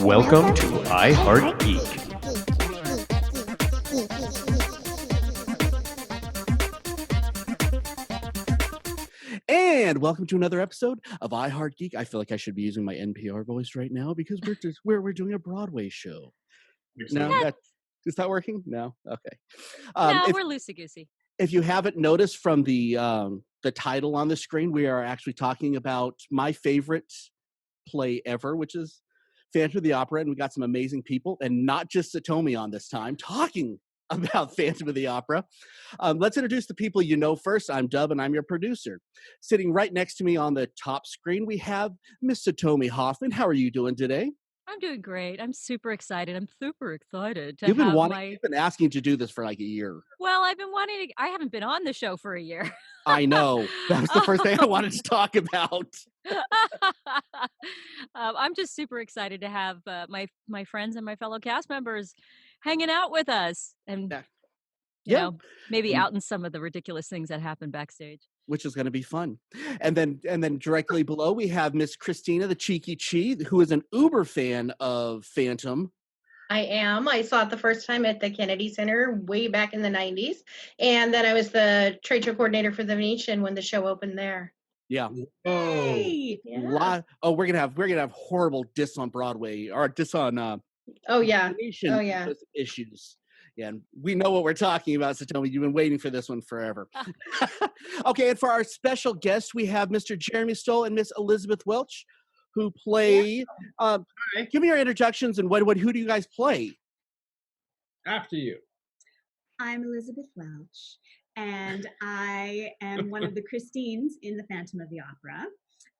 Welcome to I Heart Geek. And welcome to another episode of I Heart Geek. I feel like I should be using my NPR voice right now because we're doing a Broadway show. No, is that working? No, okay. No, we're loosey-goosey. If you haven't noticed from the title on the screen, we are actually talking about my favorite play ever, which is Phantom of the Opera, and we got some amazing people, and not just Satomi on this time, talking about Phantom of the Opera. Let's introduce the people you know first. I'm Dub, and I'm your producer. Sitting right next to me on the top screen, we have Miss Satomi Hoffman. How are you doing today? I'm doing great. I'm super excited. To You've been asking to do this for like a year. Well, I've been wanting to. I haven't been on the show for a year. I know. That was the first thing I wanted to talk about. I'm just super excited to have my friends and my fellow cast members hanging out with us, and you know, maybe out in some of the ridiculous things that happen backstage, which is going to be fun. And then directly below we have Miss Christina the Cheeky Chi, who is an uber fan of Phantom. I am. I saw it the first time at the Kennedy Center way back in the 90s. And then I was the trade show coordinator for the Venetian when the show opened there. Yeah. Hey. Yeah. We're gonna have horrible diss on Broadway or diss on Venetian issues. Yeah, and we know what we're talking about, Satomi. You've been waiting for this one forever. Okay, and for our special guest, we have Mr. Jeremy Stolle and Miss Elizabeth Welch, who play. Give me your introductions and who do you guys play? After you. I'm Elizabeth Welch, and I am one of the Christines in the Phantom of the Opera.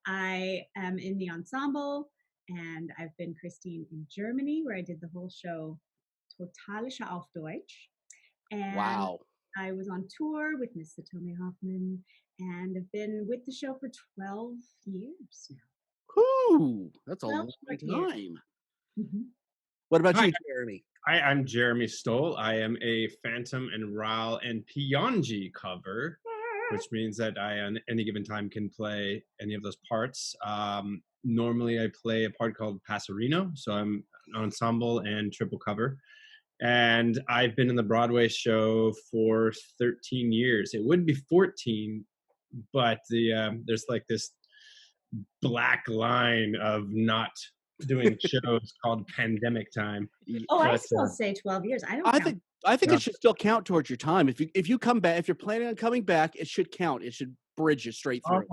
I am in the ensemble, and I've been Christine in Germany, where I did the whole show Totalische auf Deutsch. And wow. I was on tour with Miss Satomi Hoffman, and have been with the show for 12 years now. Ooh, that's a long time. Mm-hmm. What about you, Jeremy? Hi, I'm Jeremy Stolle. I am a Phantom and Raoul and Pionji cover, which means that I, on any given time, can play any of those parts. Normally, I play a part called Passerino, so I'm an ensemble and triple cover. And I've been in the Broadway show for 13 years. It would be 14, but there's like this black line of not doing shows called pandemic time. I still say 12 years. I think it should still count towards your time. If you come back, if you're planning on coming back, it should count. It should bridge you straight through.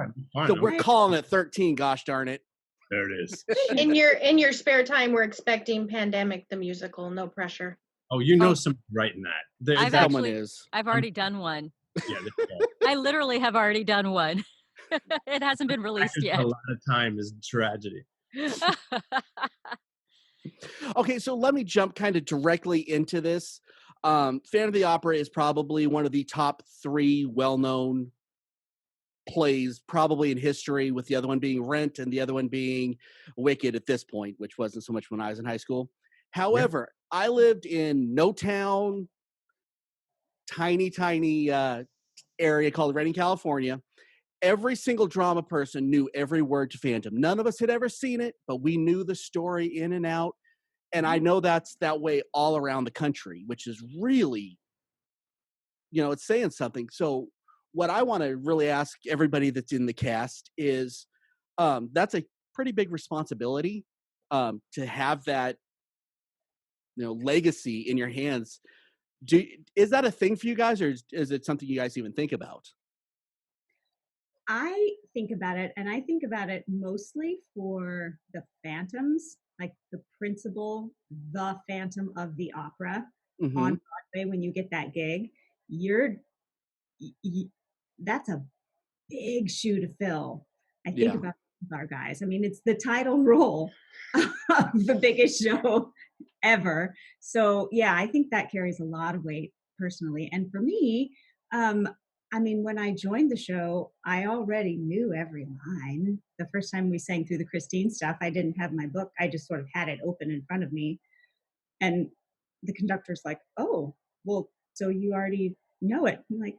So we're calling it 13. Gosh darn it! There it is. In your spare time, we're expecting Pandemic the musical. No pressure. Oh, you know something right in that. I've already done one. Yeah, I literally have already done one. It hasn't been released yet. A lot of time is tragedy. Okay, so let me jump kind of directly into this. Phantom of the Opera is probably one of the top 3 well-known plays probably in history, with the other one being Rent and the other one being Wicked at this point, which wasn't so much when I was in high school. However, I lived in no town, tiny area called Redding, California. Every single drama person knew every word to Phantom. None of us had ever seen it, but we knew the story in and out. And I know that's that way all around the country, which is really, it's saying something. So what I want to really ask everybody that's in the cast is, that's a pretty big responsibility to have that, legacy in your hands. Is that a thing for you guys, or is it something you guys even think about? I think about it, and I think about it mostly for the Phantoms, like the principal, the Phantom of the Opera on Broadway. When you get that gig, that's a big shoe to fill. I think about our guys. I mean, it's the title role of the biggest show ever. So yeah, I think that carries a lot of weight personally. And for me, when I joined the show, I already knew every line. The first time we sang through the Christine stuff, I didn't have my book. I just sort of had it open in front of me. And the conductor's like, oh, well, so you already know it. I'm like,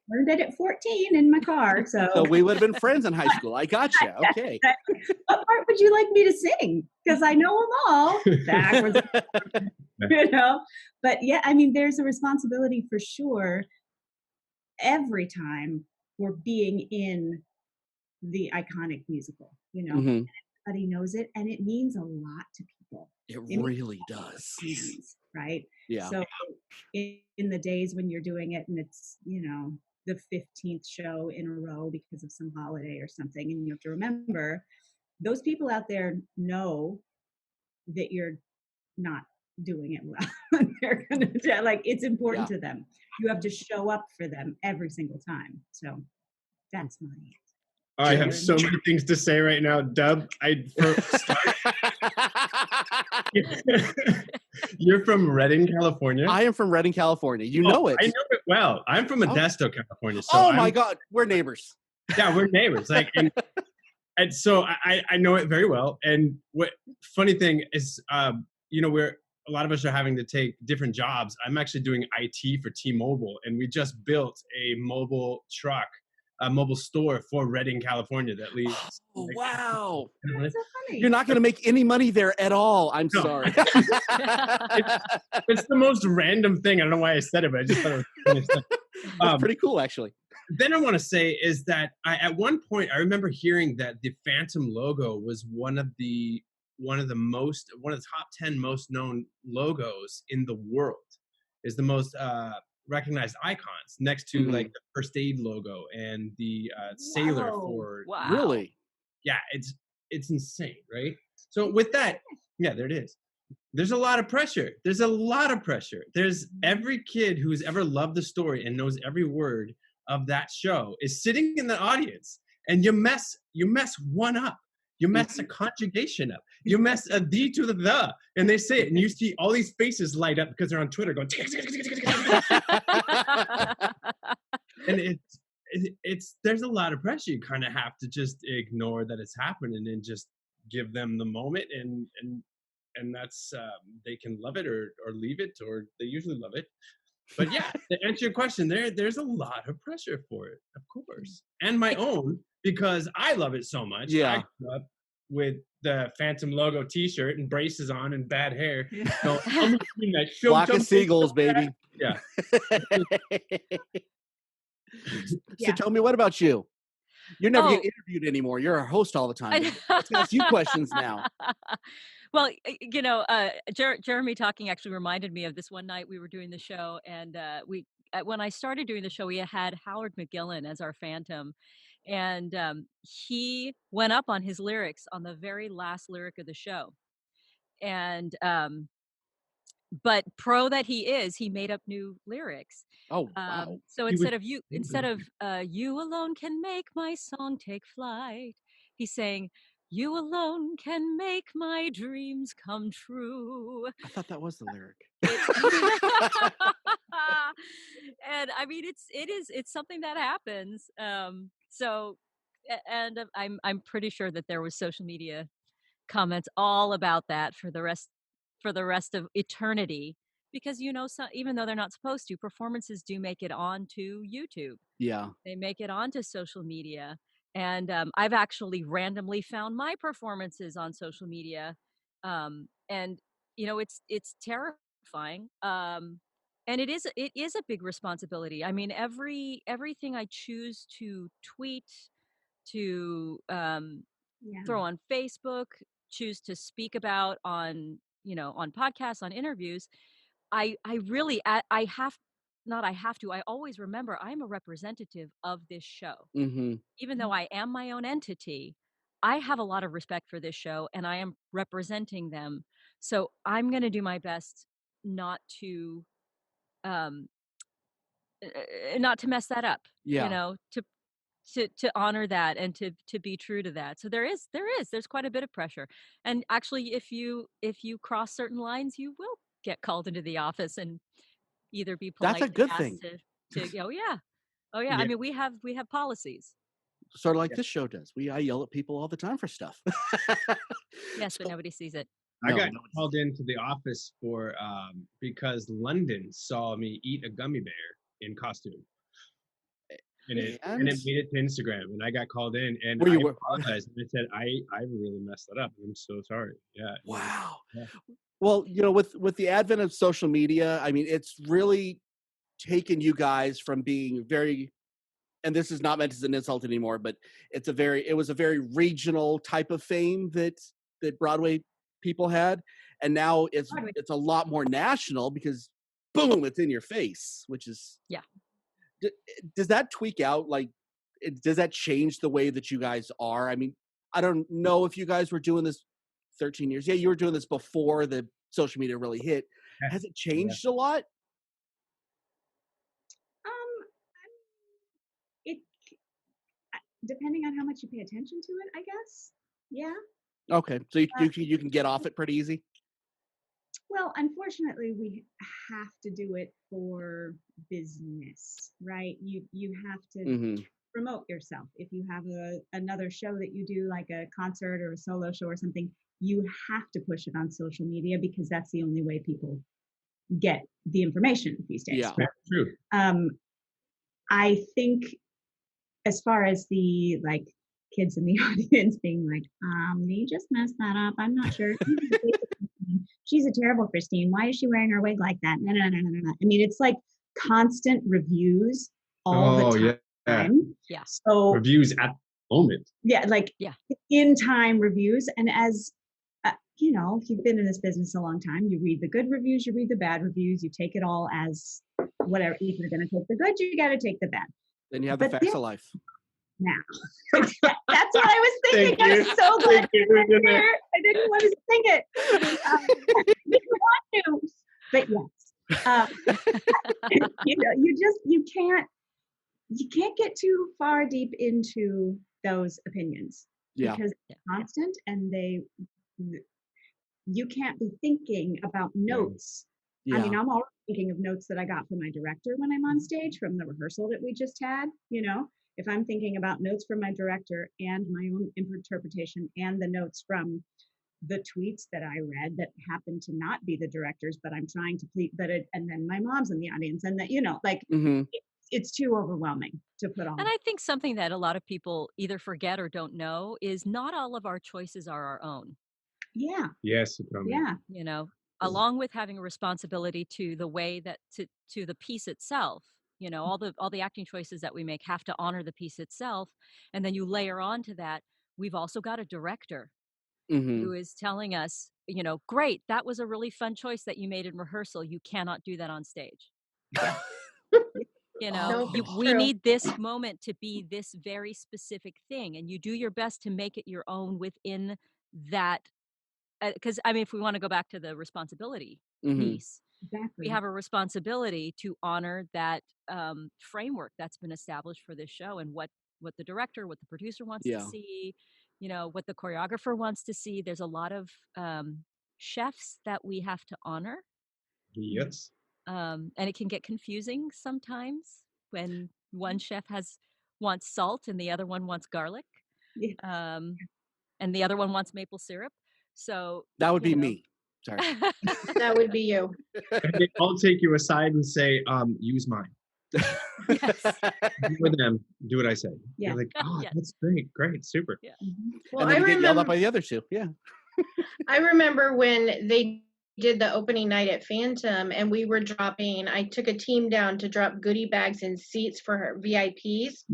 learned it at 14 in my car. So we would have been friends in high school. I got you. Okay. What part would you like me to sing? because I know them all backwards, But yeah, I mean, there's a responsibility for sure every time we're being in the iconic musical, Mm-hmm. Everybody knows it, and it means a lot to people. It really does. Fans, right? Yeah. So in the days when you're doing it and it's, the 15th show in a row because of some holiday or something, and you have to remember, those people out there know that you're not doing it well. They're gonna it's important to them. You have to show up for them every single time. So that's my I have so many things to say right now, Dub. You're from Redding, California? I am from Redding, California. You know it. I know it well. I'm from Modesto, California. So my God, we're neighbors. Yeah, we're neighbors. And so I know it very well. And what funny thing is, we're a lot of us are having to take different jobs. I'm actually doing IT for T-Mobile, and we just built a mobile truck, a mobile store for Redding, California that leaves. Oh, wow. That's so funny. You're not going to make any money there at all. I'm sorry. It's the most random thing. I don't know why I said it, but I just thought it was funny. That's pretty cool, actually. Then I want to say is that at one point I remember hearing that the Phantom logo was one of the top 10 most known logos in the world. Is the most recognized icons next to like the First Aid logo and the sailor for. Wow. Really? Yeah, it's insane, right? So with that, yeah, there it is. There's a lot of pressure. There's every kid who's ever loved the story and knows every word of that show is sitting in the audience, and you mess one up. You mess a conjugation up. You mess a D to the, and they say it, and you see all these faces light up because they're on Twitter going. And it's there's a lot of pressure. You kind of have to just ignore that it's happening and just give them the moment, and that's they can love it or leave it, or they usually love it. But yeah, to answer your question, there's a lot of pressure for it, of course, and my own, because I love it so much. Yeah, I grew up with the Phantom logo T-shirt and braces on and bad hair. So flock of seagulls, baby. Yeah. So tell me, what about you? You're never getting interviewed anymore. You're a host all the time. Let's ask you questions now. Well, Jeremy talking actually reminded me of this one night we were doing the show, and when I started doing the show, we had Howard McGillen as our Phantom, and he went up on his lyrics on the very last lyric of the show, and but pro that he is, he made up new lyrics. Oh, wow. So instead of you alone can make my song take flight, he's saying, you alone can make my dreams come true. I thought that was the lyric. And I mean, it's something that happens. So, and I'm pretty sure that there was social media comments all about that for the rest of eternity, because even though they're not supposed to, performances do make it onto YouTube. Yeah, they make it onto social media. And I've actually randomly found my performances on social media, and it's terrifying, and it is a big responsibility. I mean, everything I choose to tweet, to throw on Facebook, choose to speak about on podcasts, on interviews, I really I have not I have to I always remember I'm a representative of this show. Even though I am my own entity, I have a lot of respect for this show, and I am representing them. So I'm going to do my best not to mess that up. Yeah. To honor that and to be true to that. So there's quite a bit of pressure. And actually, if you cross certain lines, you will get called into the office and either be politely That's a good asked thing. to oh yeah. I mean, we have policies. Sort of like this show does. I yell at people all the time for stuff. Yes, but nobody sees it. I got called into the office for because London saw me eat a gummy bear in costume. and it made it to Instagram, and I got called in, and Were I you? apologized, and I said I really messed that up. I'm so sorry. Yeah. Wow. Yeah. Well, with the advent of social media, I mean, it's really taken you guys from being very, and this is not meant as an insult anymore, but it was a very regional type of fame that Broadway people had, and now it's a lot more national because boom, it's in your face, which is Yeah. Does that tweak out, like, does that change the way that you guys are? I mean, I don't know if you guys were doing this 13 years. Yeah, you were doing this before the social media really hit. Has it changed a lot? Um, it depending on how much you pay attention to it, I guess. Yeah. Okay, so you can get off it pretty easy. Well, unfortunately, we have to do it for business, right? You have to promote yourself. If you have another show that you do, like a concert or a solo show or something, you have to push it on social media because that's the only way people get the information these days. Yeah, true. I think as far as the like kids in the audience being like, you just messed that up. I'm not sure. She's a terrible Christine. Why is she wearing her wig like that? No. I mean, it's like constant reviews all the time. Yeah. So reviews at the moment. Yeah, like in time reviews. And as you know, if you've been in this business a long time, you read the good reviews, you read the bad reviews, you take it all as whatever. If you're going to take the good, you got to take the bad. Then you have the facts of life. Now, that's what I was thinking. I was so glad you were here. I didn't want to sing it. Didn't want to, but yes. You know, you can't get too far deep into those opinions because they're constant and you can't be thinking about notes. I mean, I'm already thinking of notes that I got from my director when I'm on stage from the rehearsal that we just had, you know. If I'm thinking about notes from my director and my own interpretation and the notes from the tweets that I read that happen to not be the director's, but I'm trying to please, and then my mom's in the audience and that, you know, like it's too overwhelming to put on. And I think something that a lot of people either forget or don't know is not all of our choices are our own. Yeah. Yes. Yeah. You know, along with having a responsibility to the way that to the piece itself. You know, all the acting choices that we make have to honor the piece itself. And then you layer on to that, we've also got a director who is telling us, you know, great, that was a really fun choice that you made in rehearsal. You cannot do that on stage. You know, we need this moment to be this very specific thing. And you do your best to make it your own within that. Because, I mean, if we want to go back to the responsibility piece, we have a responsibility to honor that framework that's been established for this show and what the director, what the producer wants to see, you know, what the choreographer wants to see. There's a lot of chefs that we have to honor. Yes. And it can get confusing sometimes when one chef wants salt and the other one wants garlic, and the other one wants maple syrup. So that would be me. Sorry. That would be you. And they all take you aside and say, use mine. Yes. For them, do what I say. Yeah. You're like, that's great, super. Yeah. Well, and then you get yelled at by the other two. Yeah. I remember when they did the opening night at Phantom and we were I took a team down to drop goodie bags and seats for her VIPs.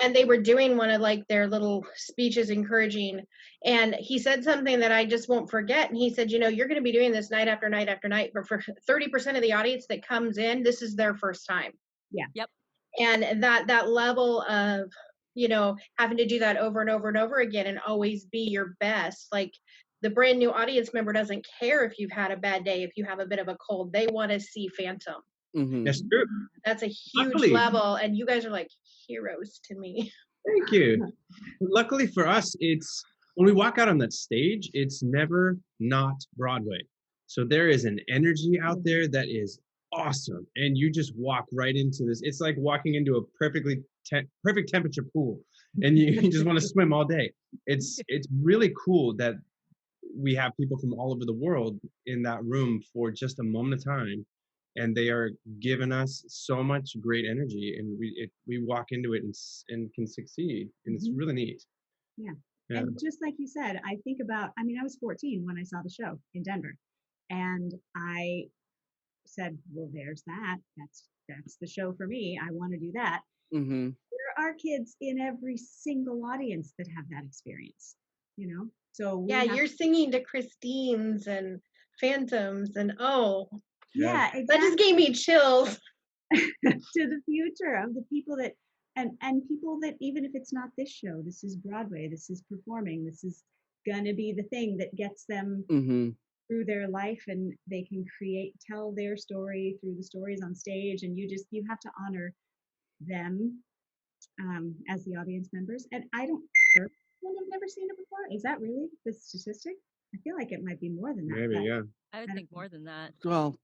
And they were doing one of like their little speeches encouraging. And he said something that I just won't forget. And he said, you know, you're going to be doing this night after night after night, but for 30% of the audience that comes in, this is their first time. Yeah. Yep. And that level of, you know, having to do that over and over and over again and always be your best. Like the brand new audience member doesn't care if you've had a bad day, if you have a bit of a cold, they want to see Phantom. That's true. That's a huge level. And you guys are like heroes to me. Thank you. Luckily for us, it's when we walk out on that stage, it's never not Broadway. So there is an energy out there that is awesome. And you just walk right into this. It's like walking into a perfect temperature pool and you just want to swim all day. It's really cool that we have people from all over the world in that room for just a moment of time and they are giving us so much great energy, and we walk into it and can succeed, and it's really neat. Yeah. Yeah. And just like you said, I think about, I mean, I was 14 when I saw the show in Denver, and I said, well, there's that. That's the show for me. I want to do that. Mm-hmm. There are kids in every single audience that have that experience, you know? So we Yeah, have, you're singing to Christine's and Phantoms, and yeah, that just gave me chills. to the future of the people that and people that, even if it's not this show, this is Broadway, this is performing, this is gonna be the thing that gets them Mm-hmm. through their life, and they can tell their story through the stories on stage, and you have to honor them as the audience members. And I don't sure I've never seen it before. Is that really the statistic? I feel like it might be more than that. Maybe, yeah. I would think more than that. Well,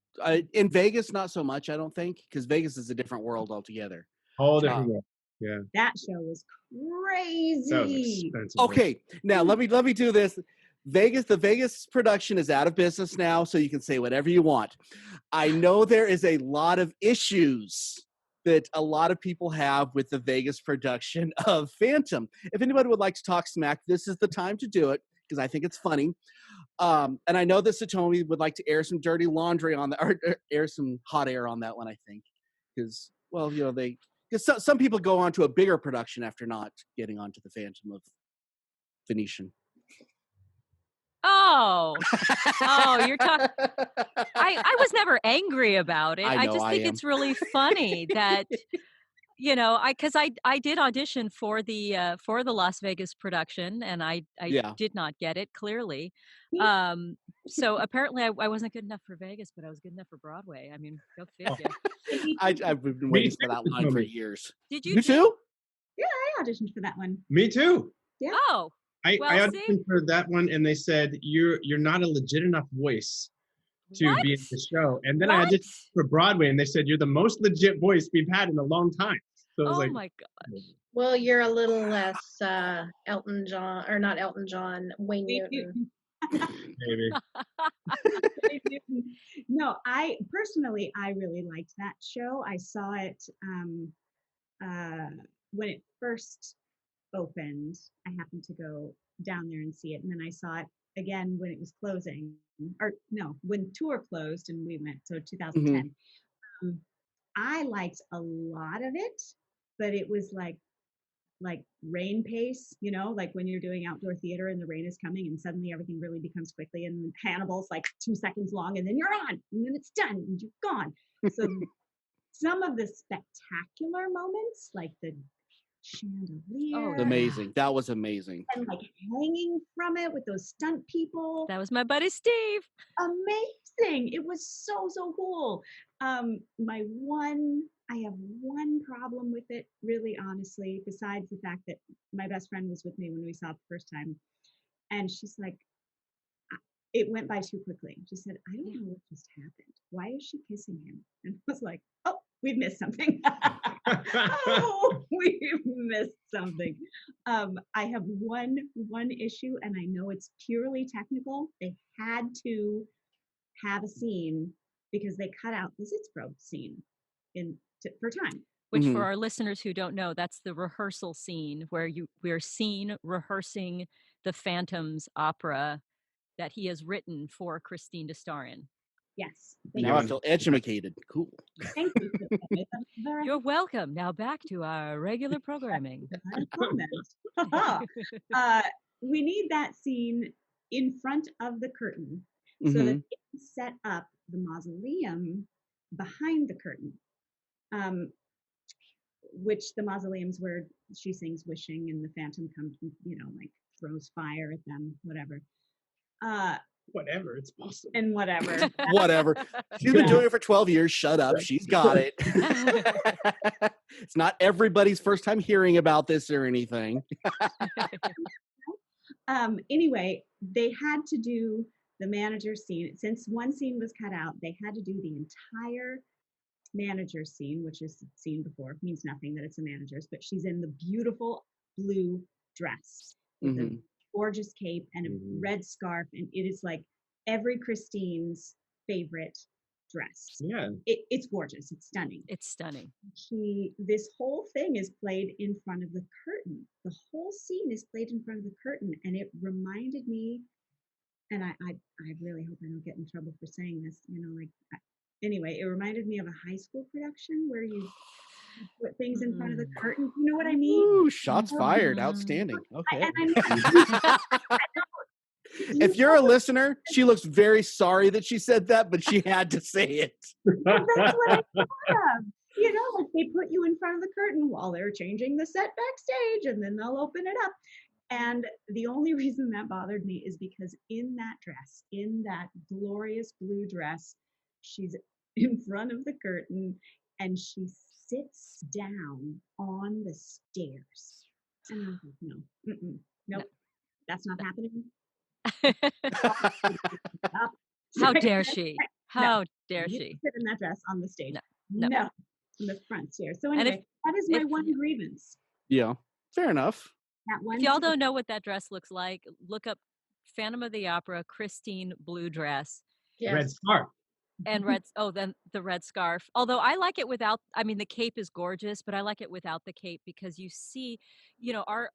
in Vegas, not so much, I don't think, because Vegas is a different world altogether. Whole different world. Yeah. That show was crazy. That was expensive. Okay, now let me do this. The Vegas production is out of business now, so you can say whatever you want. I know there is a lot of issues that a lot of people have with the Vegas production of Phantom. If anybody would like to talk smack, this is the time to do it, because I think it's funny. And I know that Satomi would like to air some dirty laundry on that, or air some hot air on that one, I think. Because, well, you know, because some people go on to a bigger production after not getting onto the Phantom of Venetian. Oh, you're talking. I was never angry about it. I I know just I think am. it's really funny that, you know, because I did audition for the Las Vegas production, and I Yeah. did not get it, clearly. So apparently I wasn't good enough for Vegas, but I was good enough for Broadway. I mean, go figure. I've been waiting for that line for years. Did You too? Yeah, I auditioned for that one. Me too. Yeah. Oh, I well, see? auditioned for that one, and they said you're not a legit enough voice to be in What? the show. And then I What? auditioned for Broadway, and they said you're the most legit voice we've had in a long time. So I was Oh like, my God. Well, you're a little less Elton John, or not Elton John, Wayne Newton. maybe. No, I personally, I really liked that show. I saw it when it first opened. I happened to go down there and see it, and then I saw it again when it was closing, or no, when tour closed, and we went, so 2010. I liked a lot of it, but it was like rain pace, you know, like when you're doing outdoor theater and the rain is coming and suddenly everything really becomes quickly, and Hannibal's like 2 seconds long, and then you're on, and then it's done and you're gone. So some of the spectacular moments, like the chandelier, Amazing. That was amazing. and like hanging from it with those stunt people. That was my buddy Steve. Amazing. It was so cool. I have one problem with it, really, honestly, besides the fact that my best friend was with me when we saw it the first time, and she's like, it went by too quickly. She said, I don't know what just happened. Why is she kissing him? And I was like, oh, we've missed something. Oh, we've missed something. I have one issue, and I know it's purely technical. They had to have a scene because they cut out the Sitzprobe scene for time. Which, for our listeners who don't know, that's the rehearsal scene where we're seen rehearsing the Phantom's opera that he has written for Christine to star in. Yes. Now I feel educated. Cool. Thank you. You're welcome. Now back to our regular programming. We need that scene in front of the curtain so that they can set up the mausoleum behind the curtain, which the mausoleum's where she sings Wishing, and the Phantom comes, you know, like throws fire at them, whatever. Whatever, it's awesome. And whatever. Whatever. She's been doing it for 12 years. Shut up. She's got it. It's not everybody's first time hearing about this or anything. Anyway, they had to do the manager scene. Since one scene was cut out, they had to do the entire manager scene, which is seen before. It means nothing that it's a manager's, but she's in the beautiful blue dress with a gorgeous cape and a red scarf, and it is like every Christine's favorite dress. Yeah. It's gorgeous. It's stunning. It's stunning. This whole thing is played in front of the curtain. The whole scene is played in front of the curtain, and it reminded me. And I really hope I don't get in trouble for saying this. Anyway, it reminded me of a high school production where you put things in front of the curtain. You know what I mean? Ooh, shots fired. Mhm. Outstanding. Okay. I If you're a listener, she looks very sorry that she said that, but she had to say it. Well, that's what I thought of. Like they put you in front of the curtain while they're changing the set backstage, and then they'll open it up. And the only reason that bothered me is because in that dress, in that glorious blue dress, she's in front of the curtain and she sits down on the stairs. And I was like, nope, that's not happening. How dare she? No. How dare You she? sit in that dress on the stage. No. No. In the front stairs. So And anyway, that is my one grievance. Yeah, fair enough. That one. If y'all don't know what that dress looks like, look up Phantom of the Opera Christine blue dress. Yes. Red scarf. And then the red scarf. Although I like it without, the cape is gorgeous, but I like it without the cape because you see, our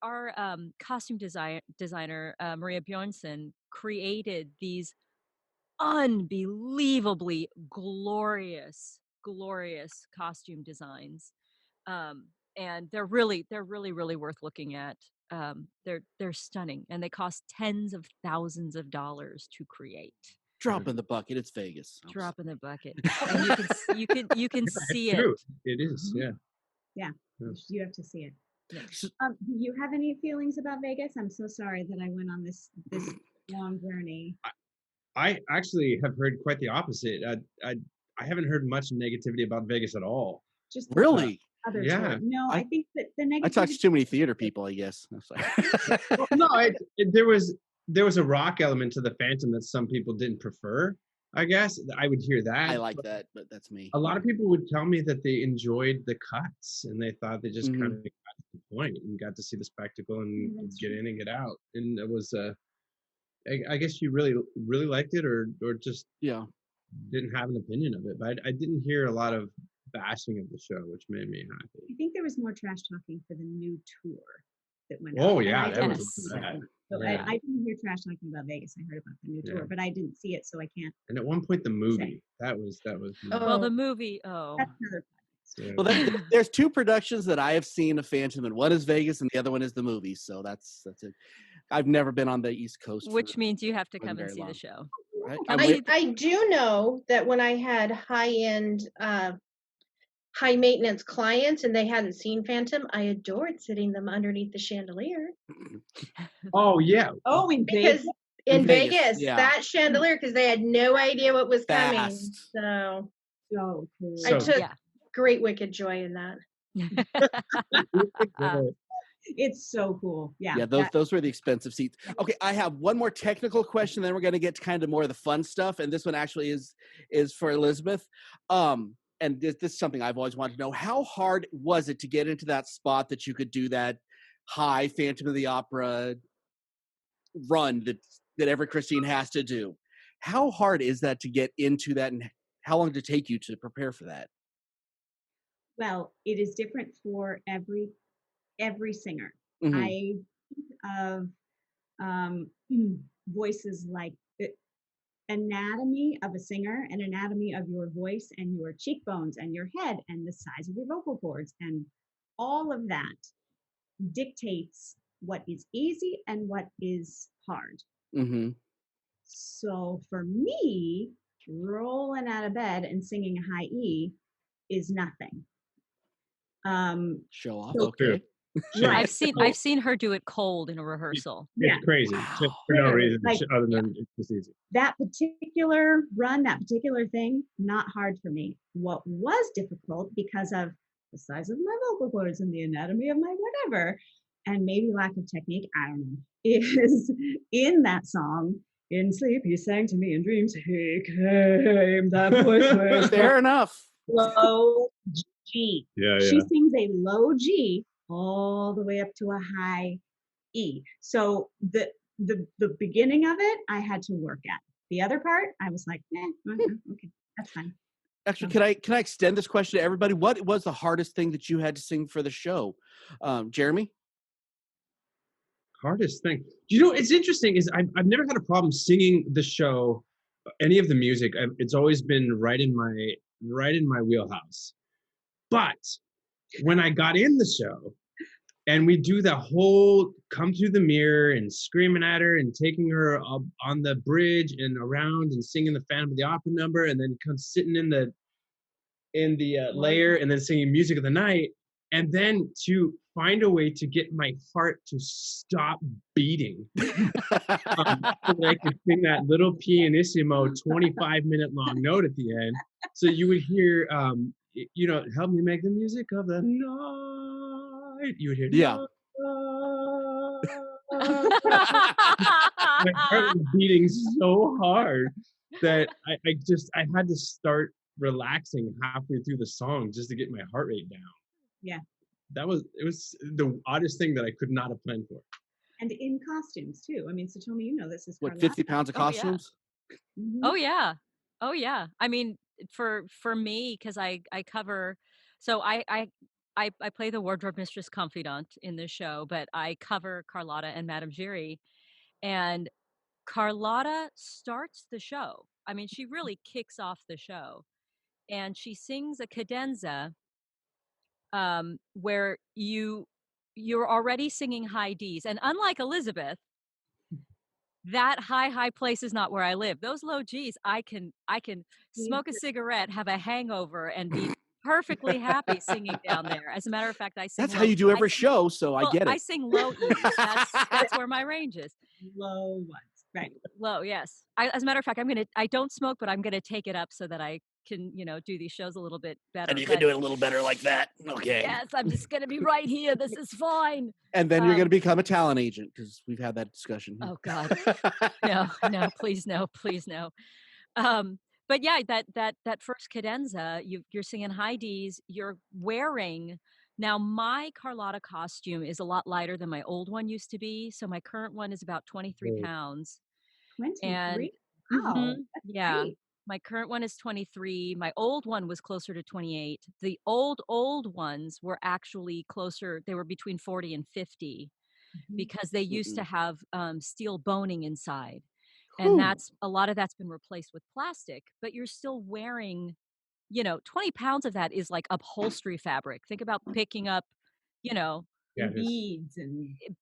costume designer, Maria Bjornsson, created these unbelievably glorious costume designs. And they're really worth looking at. They're stunning, and they cost tens of thousands of dollars to create. Drop in the bucket. It's Vegas. Drop in the bucket, and you can see it. True. It is, yeah. Yeah, you have to see it. Yeah. Do you have any feelings about Vegas? I'm so sorry that I went on this long journey. I actually have heard quite the opposite. I haven't heard much negativity about Vegas at all. Just Really? other Yeah. tour. No, I think that the negativity. I talked to too many theater people, I guess. I'm sorry. Well, no, there was a rock element to the Phantom that some people didn't prefer. I guess I would hear that. I like that, but that's me. A lot of people would tell me that they enjoyed the cuts and they thought they just kind of got to the point and got to see the spectacle and get in and get out. And it was I guess you really liked it or just didn't have an opinion of it. But I didn't hear a lot of bashing of the show, which made me happy. I think there was more trash talking for the new tour that went Oh, out. yeah, And there I was didn't that. see it. So Yeah. I didn't hear trash talking about Vegas. I heard about the new tour, Yeah. but I didn't see it, so I can't. And at one point, the movie that was. Well, the movie. Oh, That's another podcast. Yeah. Well, there's two productions that I have seen of Phantom, and one is Vegas, and the other one is the movie. So that's it. I've never been on the East Coast, which means you have to for come and very see long. the show. Right? I do know that when I had high-end, high maintenance clients and they hadn't seen Phantom, I adored sitting them underneath the chandelier. Oh yeah. Oh, in Because Vegas. in Vegas, Vegas, yeah. that chandelier, because they had no idea what was coming. Fast. So So cool. I took Yeah. great wicked joy in that. It's so cool. Yeah. Yeah, those were the expensive seats. Okay, I have one more technical question, then we're going to get to kind of more of the fun stuff, and this one actually is for Elizabeth. And this is something I've always wanted to know. How hard was it to get into that spot that you could do that high Phantom of the Opera run that every Christine has to do? How hard is that to get into that, and how long did it take you to prepare for that? Well, it is different for every singer. Mhm. I think of voices like the anatomy of a singer and anatomy of your voice and your cheekbones and your head and the size of your vocal cords, and all of that dictates what is easy and what is hard. Mm-hmm. So for me, rolling out of bed and singing a high E is nothing. Show off. So- Okay. I've seen her do it cold in a rehearsal. Yeah. It's crazy, Wow. just for no reason, Like- other than it's just easy. That particular run, that particular thing, not hard for me. What was difficult because of the size of my vocal cords and the anatomy of my whatever, and maybe lack of technique, I don't know, is in that song, "In sleep you sang to me in dreams, he came, that voice was Fair enough. low G." Yeah, She sings a low G all the way up to a high E. So the beginning of it, I had to work at. The other part, I was like, okay, that's fine. Actually, can I extend this question to everybody? What was the hardest thing that you had to sing for the show? Jeremy? Hardest thing. You know, it's interesting is I've never had a problem singing the show, any of the music. It's always been right in my wheelhouse. But when I got in the show and we do the whole come through the mirror and screaming at her and taking her up on the bridge and around and singing the Phantom of the Opera number and then come sitting in the layer and then singing Music of the Night, and then to find a way to get my heart to stop beating so that I could sing that little pianissimo 25-minute long note at the end. So you would hear, help me make the music of the night. You would hear, Yeah. my heart was beating so hard that I had to start relaxing halfway through the song just to get my heart rate down. Yeah. It was the oddest thing that I could not have planned for. And in costumes too. I mean, so tell me, this is What, 50 pounds of costumes? Mm-hmm. Oh yeah. Oh yeah. I mean, for me, because I cover, so I play the wardrobe mistress confidant in the show, but I cover Carlotta and Madame Giry, and Carlotta starts the show. I mean, she really kicks off the show, and she sings a cadenza where you're already singing high D's, and unlike Elizabeth, that high place is not where I live. Those low G's, I can smoke a cigarette, have a hangover, and be perfectly happy singing down there. As a matter of fact, I sing. That's how you do every show, so I get it. I sing low E's. That's where my range is. Low ones, right? Low, yes. As a matter of fact, I don't smoke, but I'm gonna take it up so that I can, do these shows a little bit better. And you can do it a little better like that. Okay. Yes, I'm just gonna be right here. This is fine. And then you're going to become a talent agent because we've had that discussion. Oh God, no, please no. But yeah, that first cadenza, you're singing high D's. You're wearing, now my Carlotta costume is a lot lighter than my old one used to be. So my current one is about 23 pounds. 23. And Wow. yeah, great. my current one is 23. My old one was closer to 28. The old ones were actually closer. They were between 40 and 50 because they used to have steel boning inside. And a lot of that's been replaced with plastic, but you're still wearing, 20 pounds of that is like upholstery fabric. Think about picking up, Beads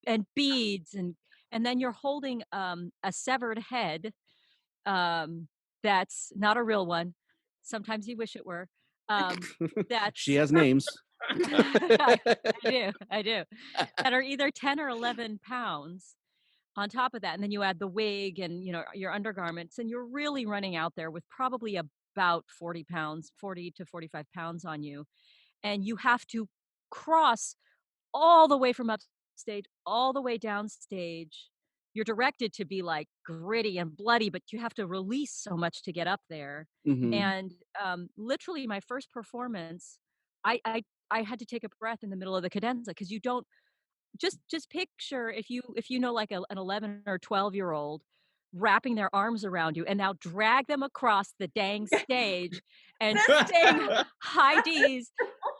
and beads and then you're holding a severed head that's not a real one. Sometimes you wish it were. That's She has names. I do. That are either 10 or 11 pounds on top of that. And then you add the wig and, your undergarments, and you're really running out there with probably about 40 to 45 pounds on you. And you have to cross all the way from upstage, all the way downstage. You're directed to be like gritty and bloody, but you have to release so much to get up there. Mhm. And literally my first performance, I had to take a breath in the middle of the cadenza because you don't just picture if you know like an 11 or 12-year-old wrapping their arms around you and now drag them across the dang stage and sing high D's,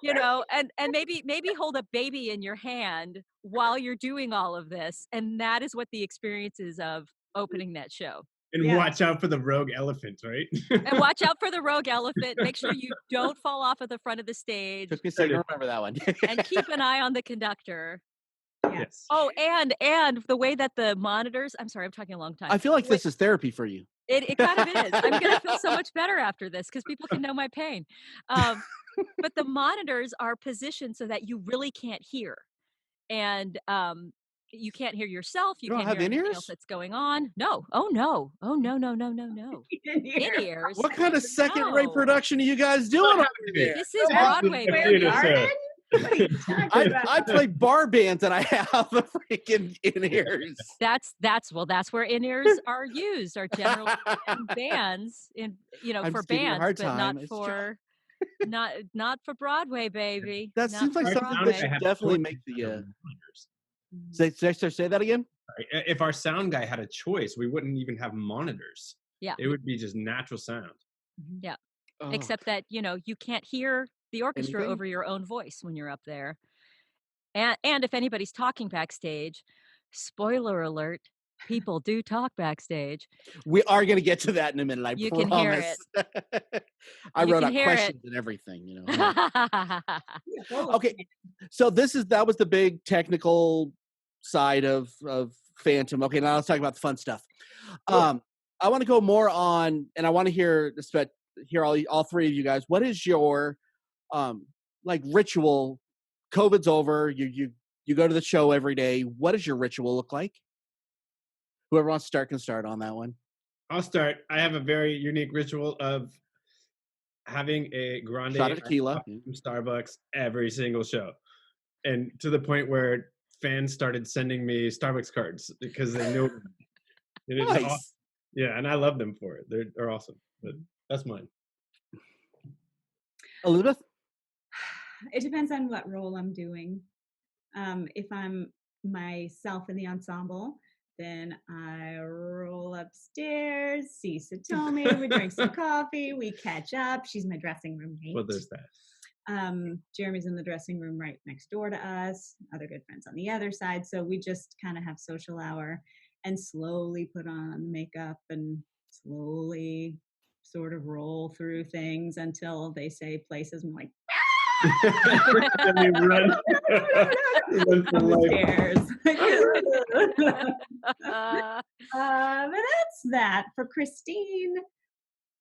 and maybe hold a baby in your hand while you're doing all of this. And that is what the experience is of opening that show. And watch out for the rogue elephant, right? And watch out for the rogue elephant. Make sure you don't fall off of the front of the stage. Took me a second to remember that one. And keep an eye on the conductor. Yes. Oh, and the way that the monitors, I'm sorry, I'm talking a long time. I feel like this is therapy for you. It kind of is. I'm going to feel so much better after this because people can know my pain. But the monitors are positioned so that you really can't hear. And you can't hear yourself. You can't have hear anything in-ears? else that's going on. No. Oh, no. Oh, no. In-ears. What kind of second-rate production are you guys doing over there? This is Broadway. I play bar bands and I have a freaking in-ears. That's where in-ears are used, are generally in bands, for bands, but not for not for Broadway, baby. That Not seems like for something Broadway. that should definitely make the say that again. If our sound guy had a choice, we wouldn't even have monitors. Yeah, it would be just natural sound. Yeah. Oh, except that, you can't hear the orchestra anything? over your own voice when you're up there. And if anybody's talking backstage, spoiler alert, people do talk backstage. We are going to get to that in a minute. I You can hear promise. it. I You wrote can out hear it. questions and everything. Hey. Yeah, both. Okay, so that was the big technical side of Phantom. Okay, now let's talk about the fun stuff. I want to go more on, and I want to hear all three of you guys. What is your ritual? COVID's over. You go to the show every day. What does your ritual look like? Whoever wants to start can start on that one. I'll start. I have a very unique ritual of having a grande Shot of tequila from Starbucks every single show, and to the point where fans started sending me Starbucks cards because they knew it is nice. awesome. Yeah, and I love them for it. They're awesome. But that's mine. Elizabeth? It depends on what role I'm doing. If I'm myself in the ensemble, then I roll upstairs, see Satomi, we drink some coffee, we catch up. She's my dressing room mate. Well, there's that. Jeremy's in the dressing room right next door to us, other good friends on the other side. So we just kind of have social hour and slowly put on makeup and slowly sort of roll through things until they say places. I'm like, and we run for life. But that's that. For Christine,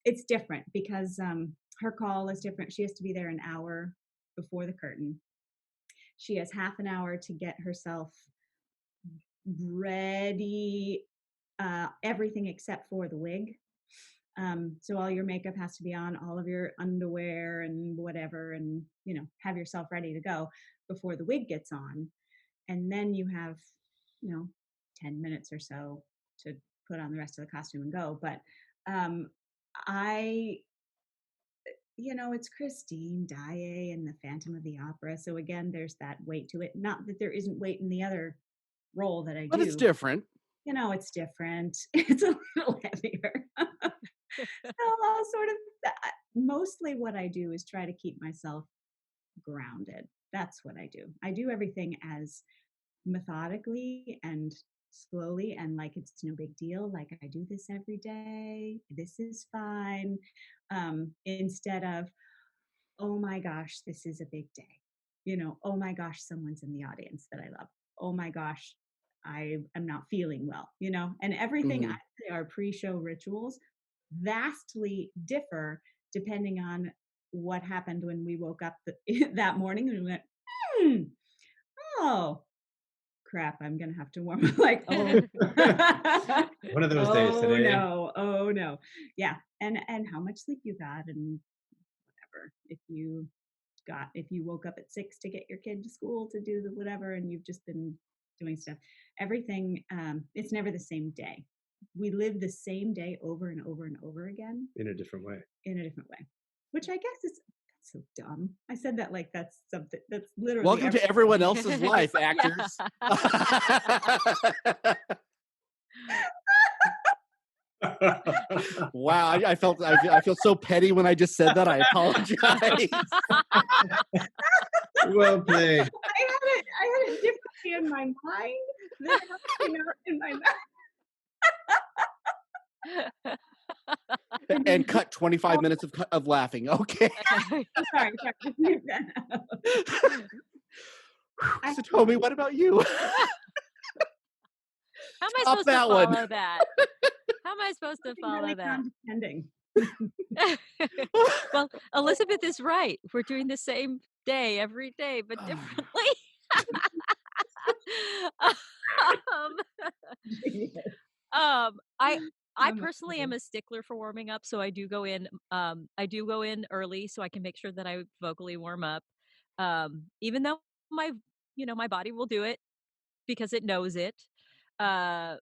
it's different because her call is different. She has to be there an hour before the curtain. She has half an hour to get herself ready, everything except for the wig. So all your makeup has to be on, all of your underwear and whatever, and have yourself ready to go before the wig gets on. And then you have 10 minutes or so to put on the rest of the costume and go. But it's Christine Daae and the Phantom of the Opera. So again, there's that weight to it. Not that there isn't weight in the other role that I do. But it's different. It's different. It's a little heavier. So I'll sort of, mostly what I do is try to keep myself grounded. That's what I do. I do everything as methodically and slowly and like it's no big deal. Like I do this every day. This is fine. Instead of, oh my gosh, this is a big day. Oh my gosh, someone's in the audience that I love. Oh my gosh, I am not feeling well, and everything I say are pre-show rituals vastly differ depending on what happened when we woke up that morning and we went, oh crap, I'm gonna have to warm up. Like, oh one of those days today. Oh no. Yeah. And how much sleep you got and whatever. If you woke up at 6 to get your kid to school to do the whatever and you've just been doing stuff, everything, it's never the same day. We live the same day over and over and over again. In a different way. Which I guess is so dumb. I said that like that's something that's literally. Welcome to everyone else's life, actors. Wow, I feel so petty when I just said that. I apologize. Well played. I had it differently in my mind than in my mouth. And cut 25 minutes of laughing. Okay. Sorry. So tell me, what about you? How am I supposed to follow that? How am I supposed to follow that? Condescending. Well, Elizabeth is right. We're doing the same day every day, but differently. I personally am a stickler for warming up, so I do go in early so I can make sure that I vocally warm up. Even though my body will do it because it knows it. And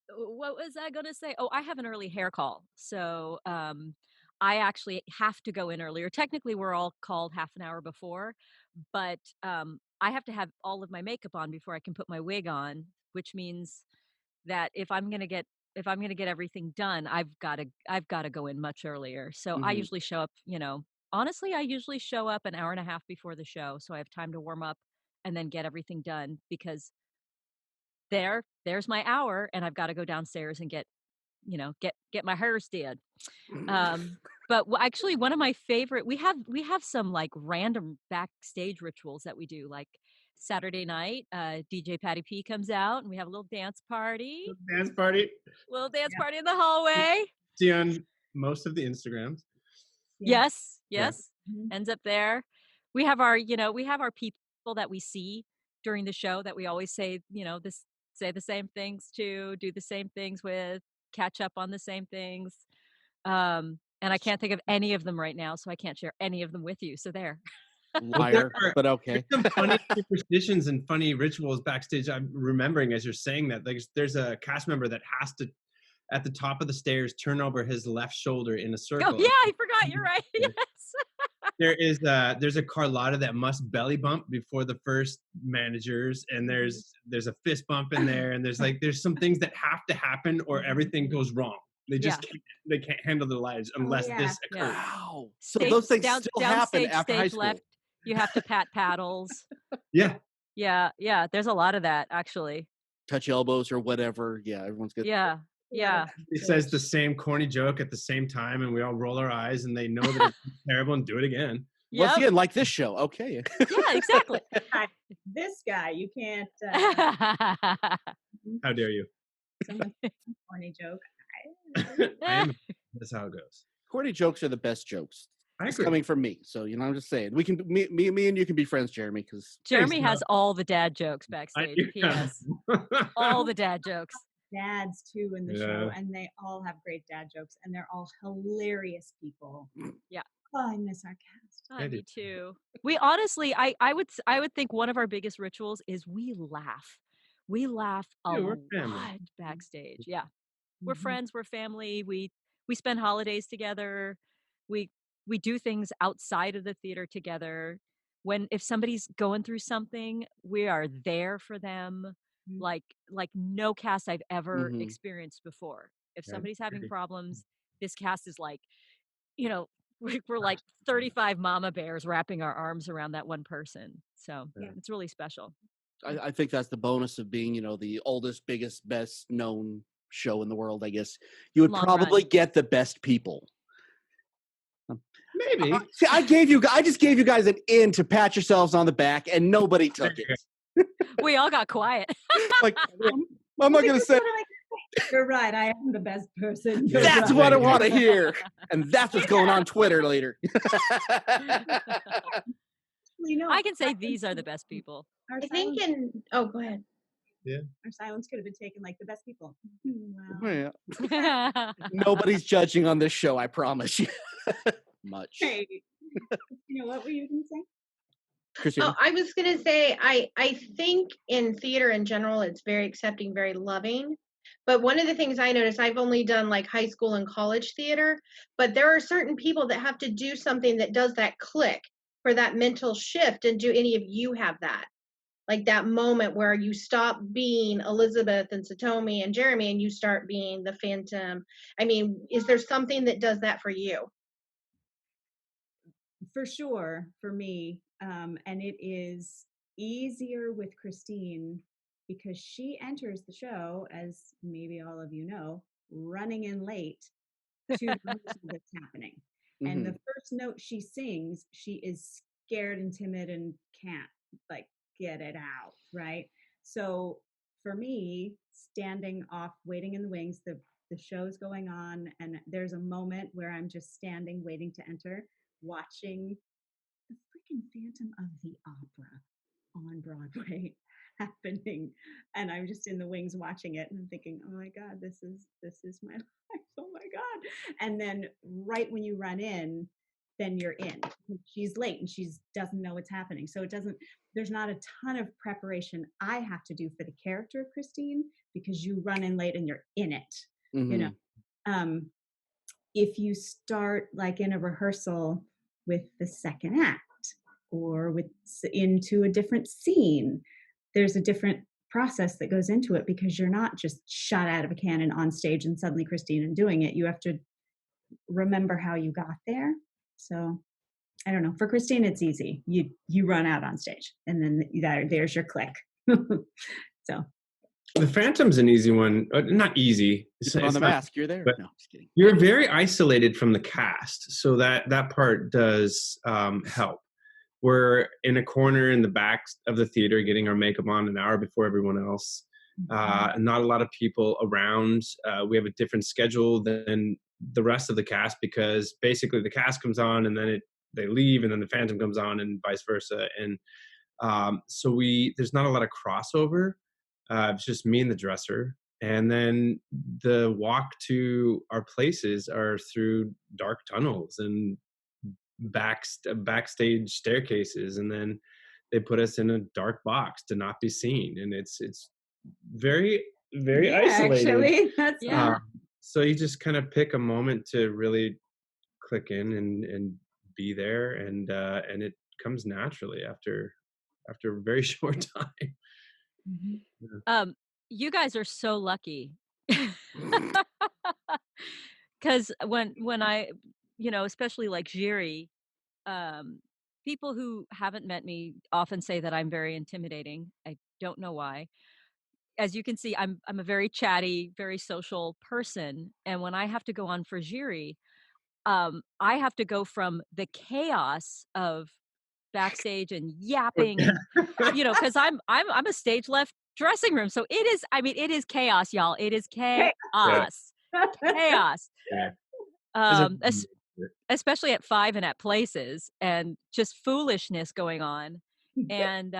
what was I going to say? Oh, I have an early hair call. So I actually have to go in earlier. Technically, we're all called half an hour before, but I have to have all of my makeup on before I can put my wig on, which means that if I'm going to get if I'm going to get everything done, I've got to go in much earlier. So I Mhm. usually show up, honestly, I usually show up an hour and a half before the show, so I have time to warm up and then get everything done, because there's my hour, and I've got to go downstairs and get my hairs did. But actually, one of my favorite, we have some like random backstage rituals that we do. Like Saturday night, DJ Patty P comes out, and we have a little dance party. Dance party. Little dance Yeah. party in the hallway. See on most of the Instagrams. Yeah. Yes, Yeah. yes. Mhm. Ends up there. We have our people that we see during the show that we always say, say the same things to, do the same things with, catch up on the same things. And I can't think of any of them right now, so I can't share any of them with you. So there. Well, there Liar, are but okay. some funny superstitions and funny rituals backstage. I'm remembering as you're saying that, like, there's a cast member that has to, at the top of the stairs, turn over his left shoulder in a circle. Oh yeah, I forgot. You're right. Yes. There's a Carlotta that must belly bump before the first managers, and there's a fist bump in there, and there's some things that have to happen or everything goes wrong. They just can't handle their lives unless yeah. this occurs. Wow. So those things still happen downstage, after high stage school. left. You have to pat paddles. Yeah. Yeah. There's a lot of that actually. Touch elbows or whatever. Yeah, everyone's good. Yeah. He says the same corny joke at the same time, and we all roll our eyes, and they know that it's terrible and do it again. Once Yep. again, like this show. Okay. Yeah, exactly. This guy, you can't. How dare you? Someone corny joke. That's how it goes. Corny jokes are the best jokes. I It's agree. coming from me. So, I'm just saying. We can me and you can be friends, Jeremy, because Jeremy Thanks, has all the dad jokes I backstage. do He has all the dad jokes. Dads too in the show, Yeah. and they all have great dad jokes, and they're all hilarious people. Yeah. Oh, I miss our cast. I do. Me too. We honestly, I would think one of our biggest rituals is we laugh. We laugh a Yeah, we're lot family. backstage. Yeah. We're Mhm. friends, we're family. We spend holidays together. We do things outside of the theater together. If somebody's going through something, we are there for them. Mhm. Like no cast I've ever Mhm. experienced before. If Yeah, somebody's having agree. problems, this cast is like, we're like 35 mama bears wrapping our arms around that one person. So Yeah. it's really special. I think that's the bonus of being, the oldest, biggest, best known show in the world, I guess. You would Long probably run. get the best people. Maybe. See, I just gave you guys an in to pat yourselves on the back, and nobody took it. We all got quiet. Like, I'm not going to say You're right. I am the best person. You're that's right. what I want to hear. And that's what's going on Twitter later. You know, I can say these are the best people. Our I think silence, go ahead. our silence could have been taken like the best people. Wow. Yeah. Yeah. Nobody's judging on this show, I promise you. Much. Hey, you know what were you going to say? Christina? Oh, I was gonna say, I think in theater in general, it's very accepting, very loving. But one of the things I noticed, I've only done like high school and college theater, but there are certain people that have to do something that does that click for that mental shift. And do any of you have that? Like that moment where you stop being Elizabeth and Satomi and Jeremy and you start being the Phantom. I mean, is there something that does that for you? For sure, for me. And it is easier with Christine because she enters the show, as maybe all of you know, running in late to the rehearsal that's happening. And the first note she sings, she is scared and timid and can't like get it out, right? So for me, standing off, waiting in the wings, the show's going on, and there's a moment where I'm just standing, waiting to enter, watching the freaking Phantom of the Opera on Broadway happening, and I'm just in the wings watching it, and I'm thinking, oh my God, this is my life. Oh my God! And then right when you run in, then you're in. She's late and she doesn't know what's happening, so there's not a ton of preparation I have to do for the character of Christine because you run in late and you're in it. You know, if you start like in a rehearsal with the second act or into a different scene, there's a different process that goes into it, because you're not just shot out of a cannon on stage and suddenly Christine and doing it. You have to remember how you got there. So I don't know. For Christine, it's easy. You run out on stage, and then there's your click. So The Phantom's an easy one. Not easy. You put on the mask, you're there. but No, just kidding. you're very isolated from the cast, so that part does help. We're in a corner in the back of the theater getting our makeup on an hour before everyone else. Not a lot of people around. We have a different schedule than the rest of the cast, because basically the cast comes on and then they leave, and then the Phantom comes on, and vice versa. And so there's not a lot of crossover. It's just me and the dresser, and then the walk to our places are through dark tunnels and backstage staircases, and then they put us in a dark box to not be seen, and it's very, very isolated. Actually, that's So you just kind of pick a moment to really click in and be there, and it comes naturally after a very short time. You guys are so lucky. Because when I, especially like Jiri, people who haven't met me often say that I'm very intimidating. I don't know why. As you can see, I'm a very chatty, very social person, and when I have to go on for Jiri, I have to go from the chaos of backstage and yapping and because I'm a stage left dressing room, so it is. I mean, it is chaos, y'all. It is chaos, chaos. Yeah. Especially at 5 and at places, and just foolishness going on, and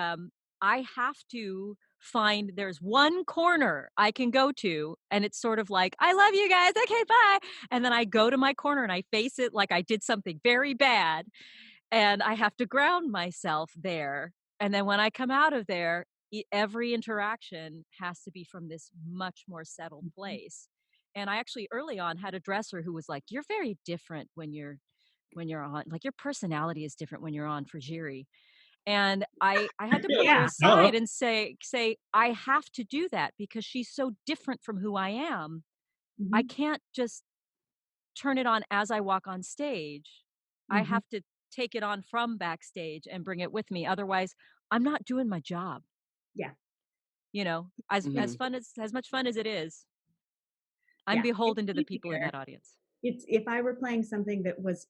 I have to find there's one corner I can go to, and it's sort of like, I love you guys, okay, bye, and then I go to my corner and I face it like I did something very bad, and I have to ground myself there. And then when I come out of there, every interaction has to be from this much more settled place. And I actually early on had a dresser who was like, "You're very different when you're on, like your personality is different when you're on for Jiri." And I had to pull her aside and say, I have to do that because she's so different from who I am. I can't just turn it on as I walk on stage. I have to take it on from backstage and bring it with me. Otherwise, I'm not doing my job. Yeah. As much fun as it is, I'm beholden to the people in that audience. It's if I were playing something that was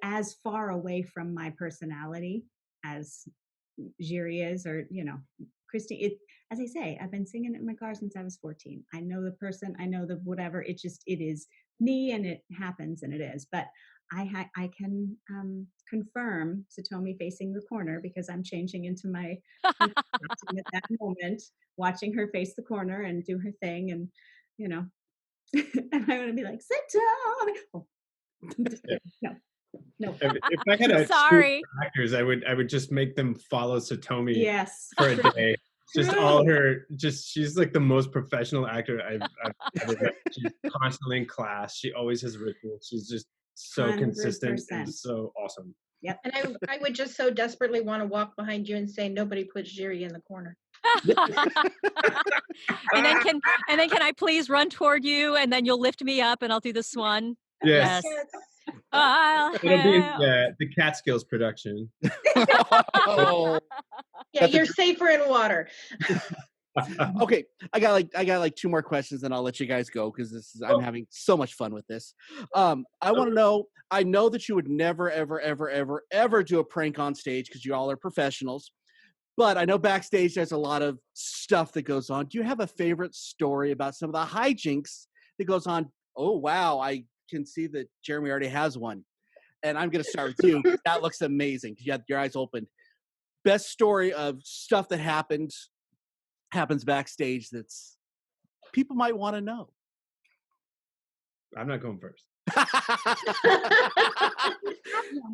as far away from my personality as Jiri is, or Christy. As I say, I've been singing it in my car since I was 14. I know the person, I know the whatever. It is me, and it happens, and it is. But I can confirm Satomi facing the corner, because I'm changing into my at that moment, watching her face the corner and do her thing, and and I want to be like, Satomi. Oh. No. If I had a Sorry actors, I would just make them follow Satomi Yes. for a day. Just all her, she's like the most professional actor I've ever met. She's constantly in class. She always has rituals. She's just so consistent and so awesome. Yep. And I would just so desperately want to walk behind you and say, nobody puts Jiri in the corner. and then can I please run toward you, and then you'll lift me up and I'll do the swan? Yes. It'll be in the Catskills production. Yeah, you're safer in water. Okay, I got like 2 more questions, and I'll let you guys go, because I'm having so much fun with this. I want to know. I know that you would never, ever, ever, ever, ever do a prank on stage because you all are professionals. But I know backstage there's a lot of stuff that goes on. Do you have a favorite story about some of the hijinks that goes on? Oh wow, I can see that Jeremy already has one, and I'm going to start with you. That looks amazing. You had your eyes open. Best story of stuff that happens backstage that's people might want to know. I'm not going first.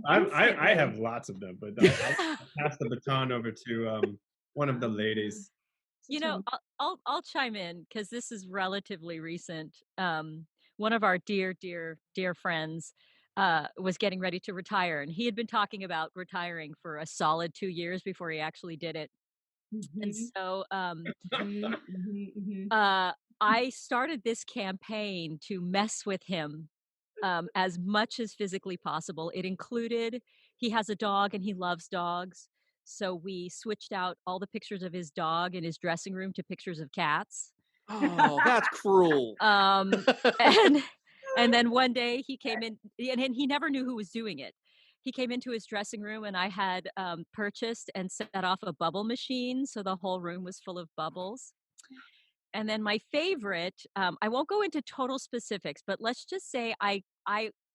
I have lots of them, but I'll pass the baton over to one of the ladies. I'll chime in because this is relatively recent. One of our dear friends was getting ready to retire, and he had been talking about retiring for a solid 2 years before he actually did it. And Mhm, so mhm, mhm, mhm. I started this campaign to mess with him as much as physically possible. It included he has a dog and he loves dogs. So we switched out all the pictures of his dog in his dressing room to pictures of cats. Oh, that's cruel. Um, and and then one day he came in, and he never knew who was doing it. He came into his dressing room, and I had purchased and set off a bubble machine, so the whole room was full of bubbles. And then my favorite, I won't go into total specifics, but let's just say I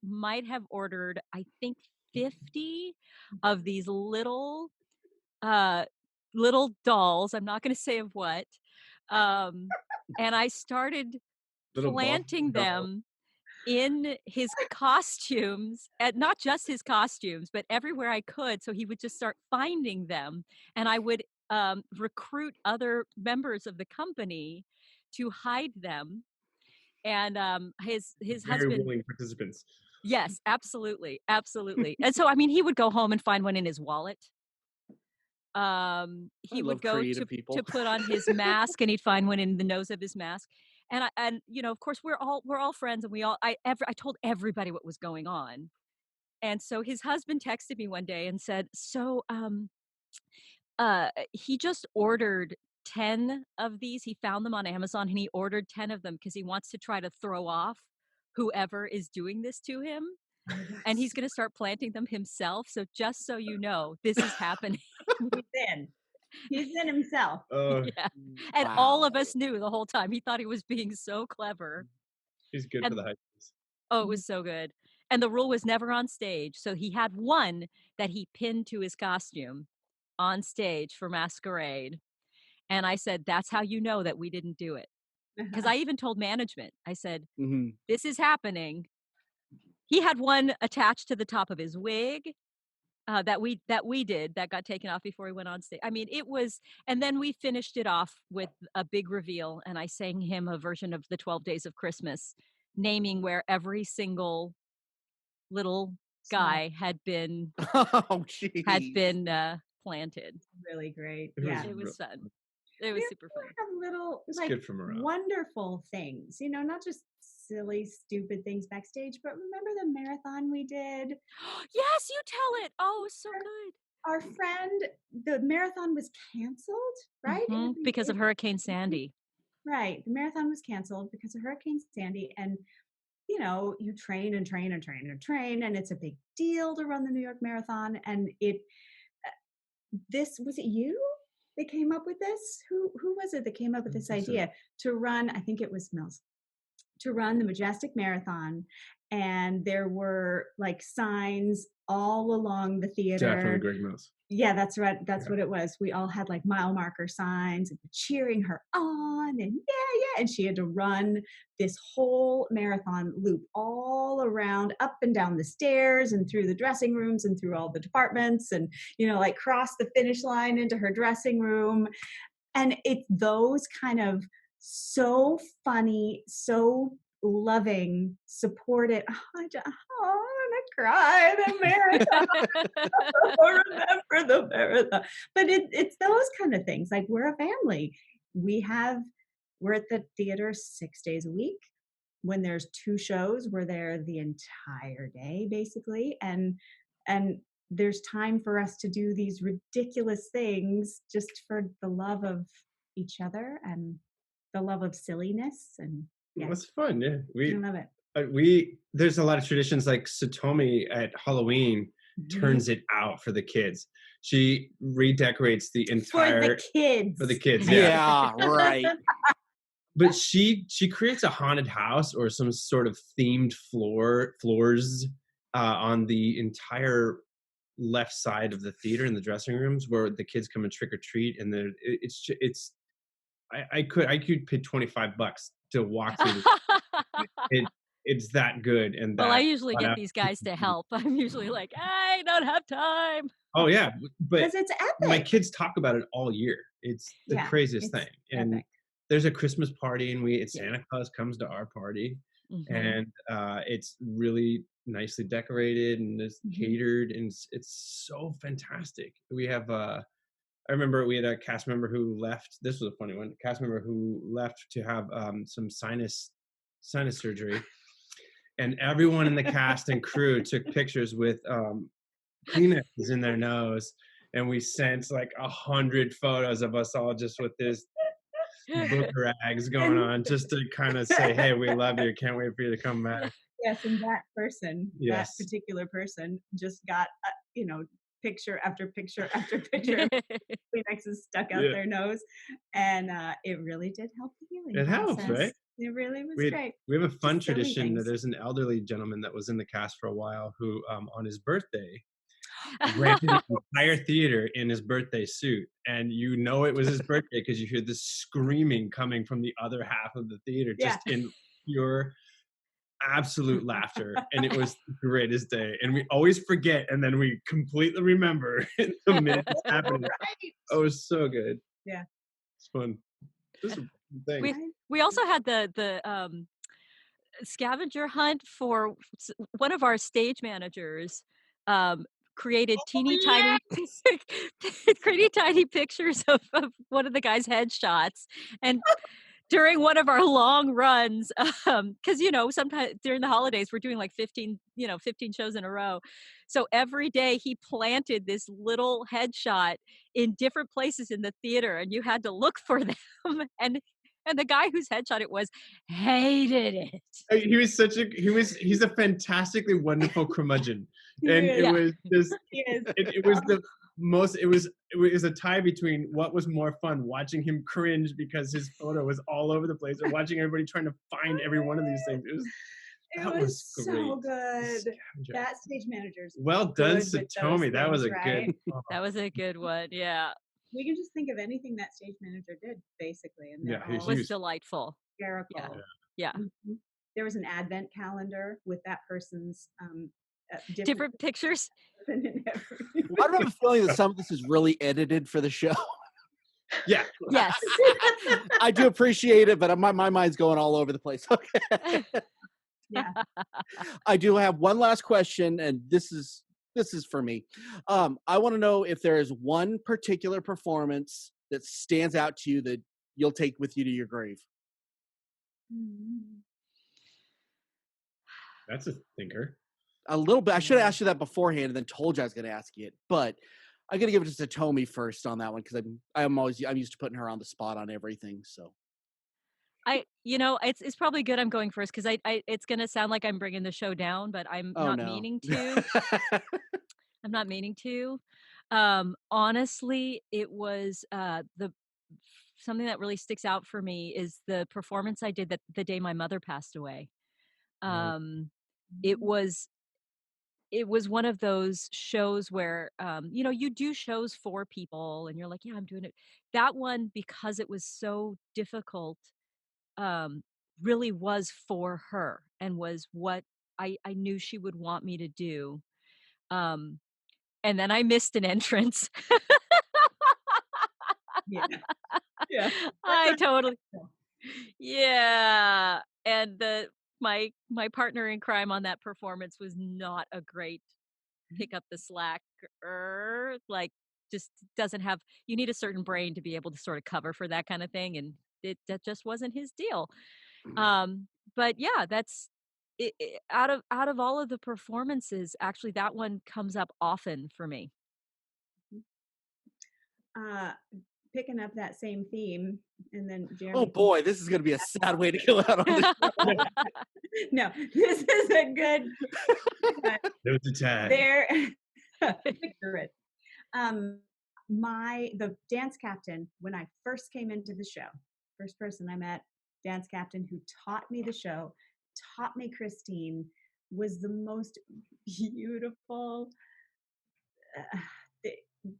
might have ordered, I think, 50 of these uh, little dolls. I'm not going to say of what. Um, and I started Little ball planting doll. them in his costumes, and not just his costumes, but everywhere I could. So he would just start finding them, and I would recruit other members of the company to hide them. And his Very husband, willing participants. yes, absolutely, absolutely. And so I mean, he would go home and find one in his wallet. I He would love go creative to people. put on his mask, and he'd find one in the nose of his mask. And you know, of course, we're all friends, and I told everybody what was going on. And so his husband texted me one day and said, "So, he just ordered 10 of these. He found them on Amazon, and he ordered 10 of them because he wants to try to throw off whoever is doing this to him, Oh, and yes. he's going to start planting them himself. So just so you know, this is happening." He's in. He's in himself. Oh, Yeah. And all of Wow. us knew the whole time. He thought he was being so clever. he's good for And the hikes. oh, it Mhm. was so good. And the rule was never on stage. So he had one that he pinned to his costume on stage for masquerade. And I said, "That's how you know that we didn't do it." Because I even told management, I said, Mhm. "This is happening." He had one attached to the top of his wig. That we did that got taken off before he went on stage. I mean, it was, and then we finished it off with a big reveal, and I sang him a version of the 12 Days of Christmas, naming where every single little So guy Oh, jeez. been planted. really great. It was Yeah. It was real. fun. It We was super fun. have little, It's like, good for morale. wonderful things, not just silly, stupid things backstage, but remember the marathon we did? Yes, you tell it. Oh, it was so good. Our friend, the marathon was canceled, right? Because of Hurricane Sandy. Right. The marathon was canceled because of Hurricane Sandy. And, you train and train and train and train, and it's a big deal to run the New York Marathon. And was it you that came up with this? Who was it that came up with this idea to run? I think it was Mills, to run the Majestic Marathon. And there were like signs all along the Definitely theater. Greg Mills. Yeah, that's right. That's what it was. We all had like mile marker signs and cheering her on, and yeah. And she had to run this whole marathon loop all around, up and down the stairs and through the dressing rooms and through all the departments, and, like, cross the finish line into her dressing room. And it's those kind of so funny, so loving, supported. I'm gonna cry. The marathon. Remember the marathon. But it's those kind of things. Like, we're a family. We're at the theater 6 days a week. When there's 2 shows, we're there the entire day, basically. And there's time for us to do these ridiculous things just for the love of each other and the love of silliness. And It yeah, was fun. Yeah, I love it. there's a lot of traditions, like Satomi at Halloween Mhm. turns it out for the kids. She redecorates the For entire the kids. for the kids. Yeah, Yeah, right. but she creates a haunted house or some sort of themed floors on the entire left side of the theater in the dressing rooms where the kids come and trick or treat, and then it's I could pay $25 to walk through the it it's that good and Well, I that usually get these guys to help. I'm usually like, "I don't have time." oh yeah, but Because it's my epic. kids talk about it all year. It's the Yeah, craziest it's thing. And epic. there's a Christmas party, and Yeah. Santa Claus comes to our party, Mhm. and it's really nicely decorated and it's Mhm. catered, and it's so fantastic. We have I remember we had a cast member who left. This was a funny one. A cast member who left to have some sinus surgery, and everyone in the cast and crew took pictures with Kleenexes in their nose, and we sent like 100 photos of us all just with this book rags going on, just to kind of say, "Hey, we love you. Can't wait for you to come back." Yes, and that person, Yes. that particular person, just got picture after picture after picture of Kleenexes stuck out their nose, and it really did help the healing It helps, process. right? It really was great. We have a fun Just silly tradition. things. There's an elderly gentleman that was in the cast for a while who, on his birthday, rented the entire theater in his birthday suit, and it was his birthday because you hear this screaming coming from the other half of the theater, just in pure absolute laughter, and it was the greatest day. And we always forget, and then we completely remember in the minute it's happening. Right. Oh, it was so good. Yeah, it's fun. This is a thing. We also had the scavenger hunt for one of our stage managers. Created teeny tiny pictures of one of the guys' headshots, and during one of our long runs, because sometimes during the holidays we're doing like 15 shows in a row, so every day he planted this little headshot in different places in the theater, and you had to look for them, and the guy whose headshot it was hated it. He's a fantastically wonderful curmudgeon, and it was just it was the most it was a tie between what was more fun, watching him cringe because his photo was all over the place, or watching everybody trying to find every one of these things. It was so good. That stage manager's well done, Satomi. That was a good. That was a good one. Yeah. We can just think of anything that stage manager did, basically, and it was delightful. Hysterical. Yeah. Mm-hmm. There was an advent calendar with that person's different pictures. I don't have a feeling that some of this is really edited for the show. Yeah. Yes. I do appreciate it, but my mind's going all over the place. Okay. Yeah. I do have one last question, and this is for me. I want to know if there is one particular performance that stands out to you that you'll take with you to your grave. That's a thinker. A little bit. I should have asked you that beforehand and then told you I was going to ask you it, but I'm going to give it to Satomi first on that one because I'm used to putting her on the spot on everything. So it's probably good I'm going first because I it's going to sound like I'm bringing the show down, but I'm not meaning to. I'm not meaning to. Honestly, it was something that really sticks out for me is the performance I did the day my mother passed away. It was one of those shows where you do shows for people and you're like, yeah, I'm doing it. That one, because it was so difficult, really was for her and was what I knew she would want me to do. And then I missed an entrance. Yeah. I totally. Yeah. And my partner in crime on that performance was not a great pick up the slack, like just doesn't have, you need a certain brain to be able to sort of cover for that kind of thing, and that just wasn't his deal. But yeah, that's it, out of all of the performances, actually that one comes up often for me. Picking up that same theme, and then Jeremy. Oh boy, this is going to be a sad way to go out on this. No, this is a good. There was a tag. There, picture it. The dance captain when I first came into the show, first person I met, dance captain who taught me the show, taught me Christine, was the most beautiful.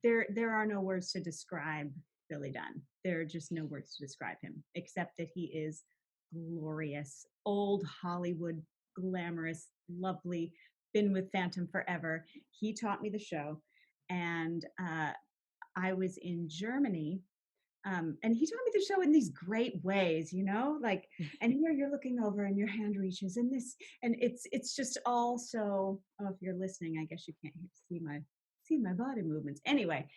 There are no words to describe Billy Dunn. There are just no words to describe him, except that he is glorious, old Hollywood, glamorous, lovely, been with Phantom forever. He taught me the show, and I was in Germany, and he taught me the show in these great ways, like, and here you're looking over and your hand reaches, and it's just all so, if you're listening, I guess you can't see my body movements. Anyway,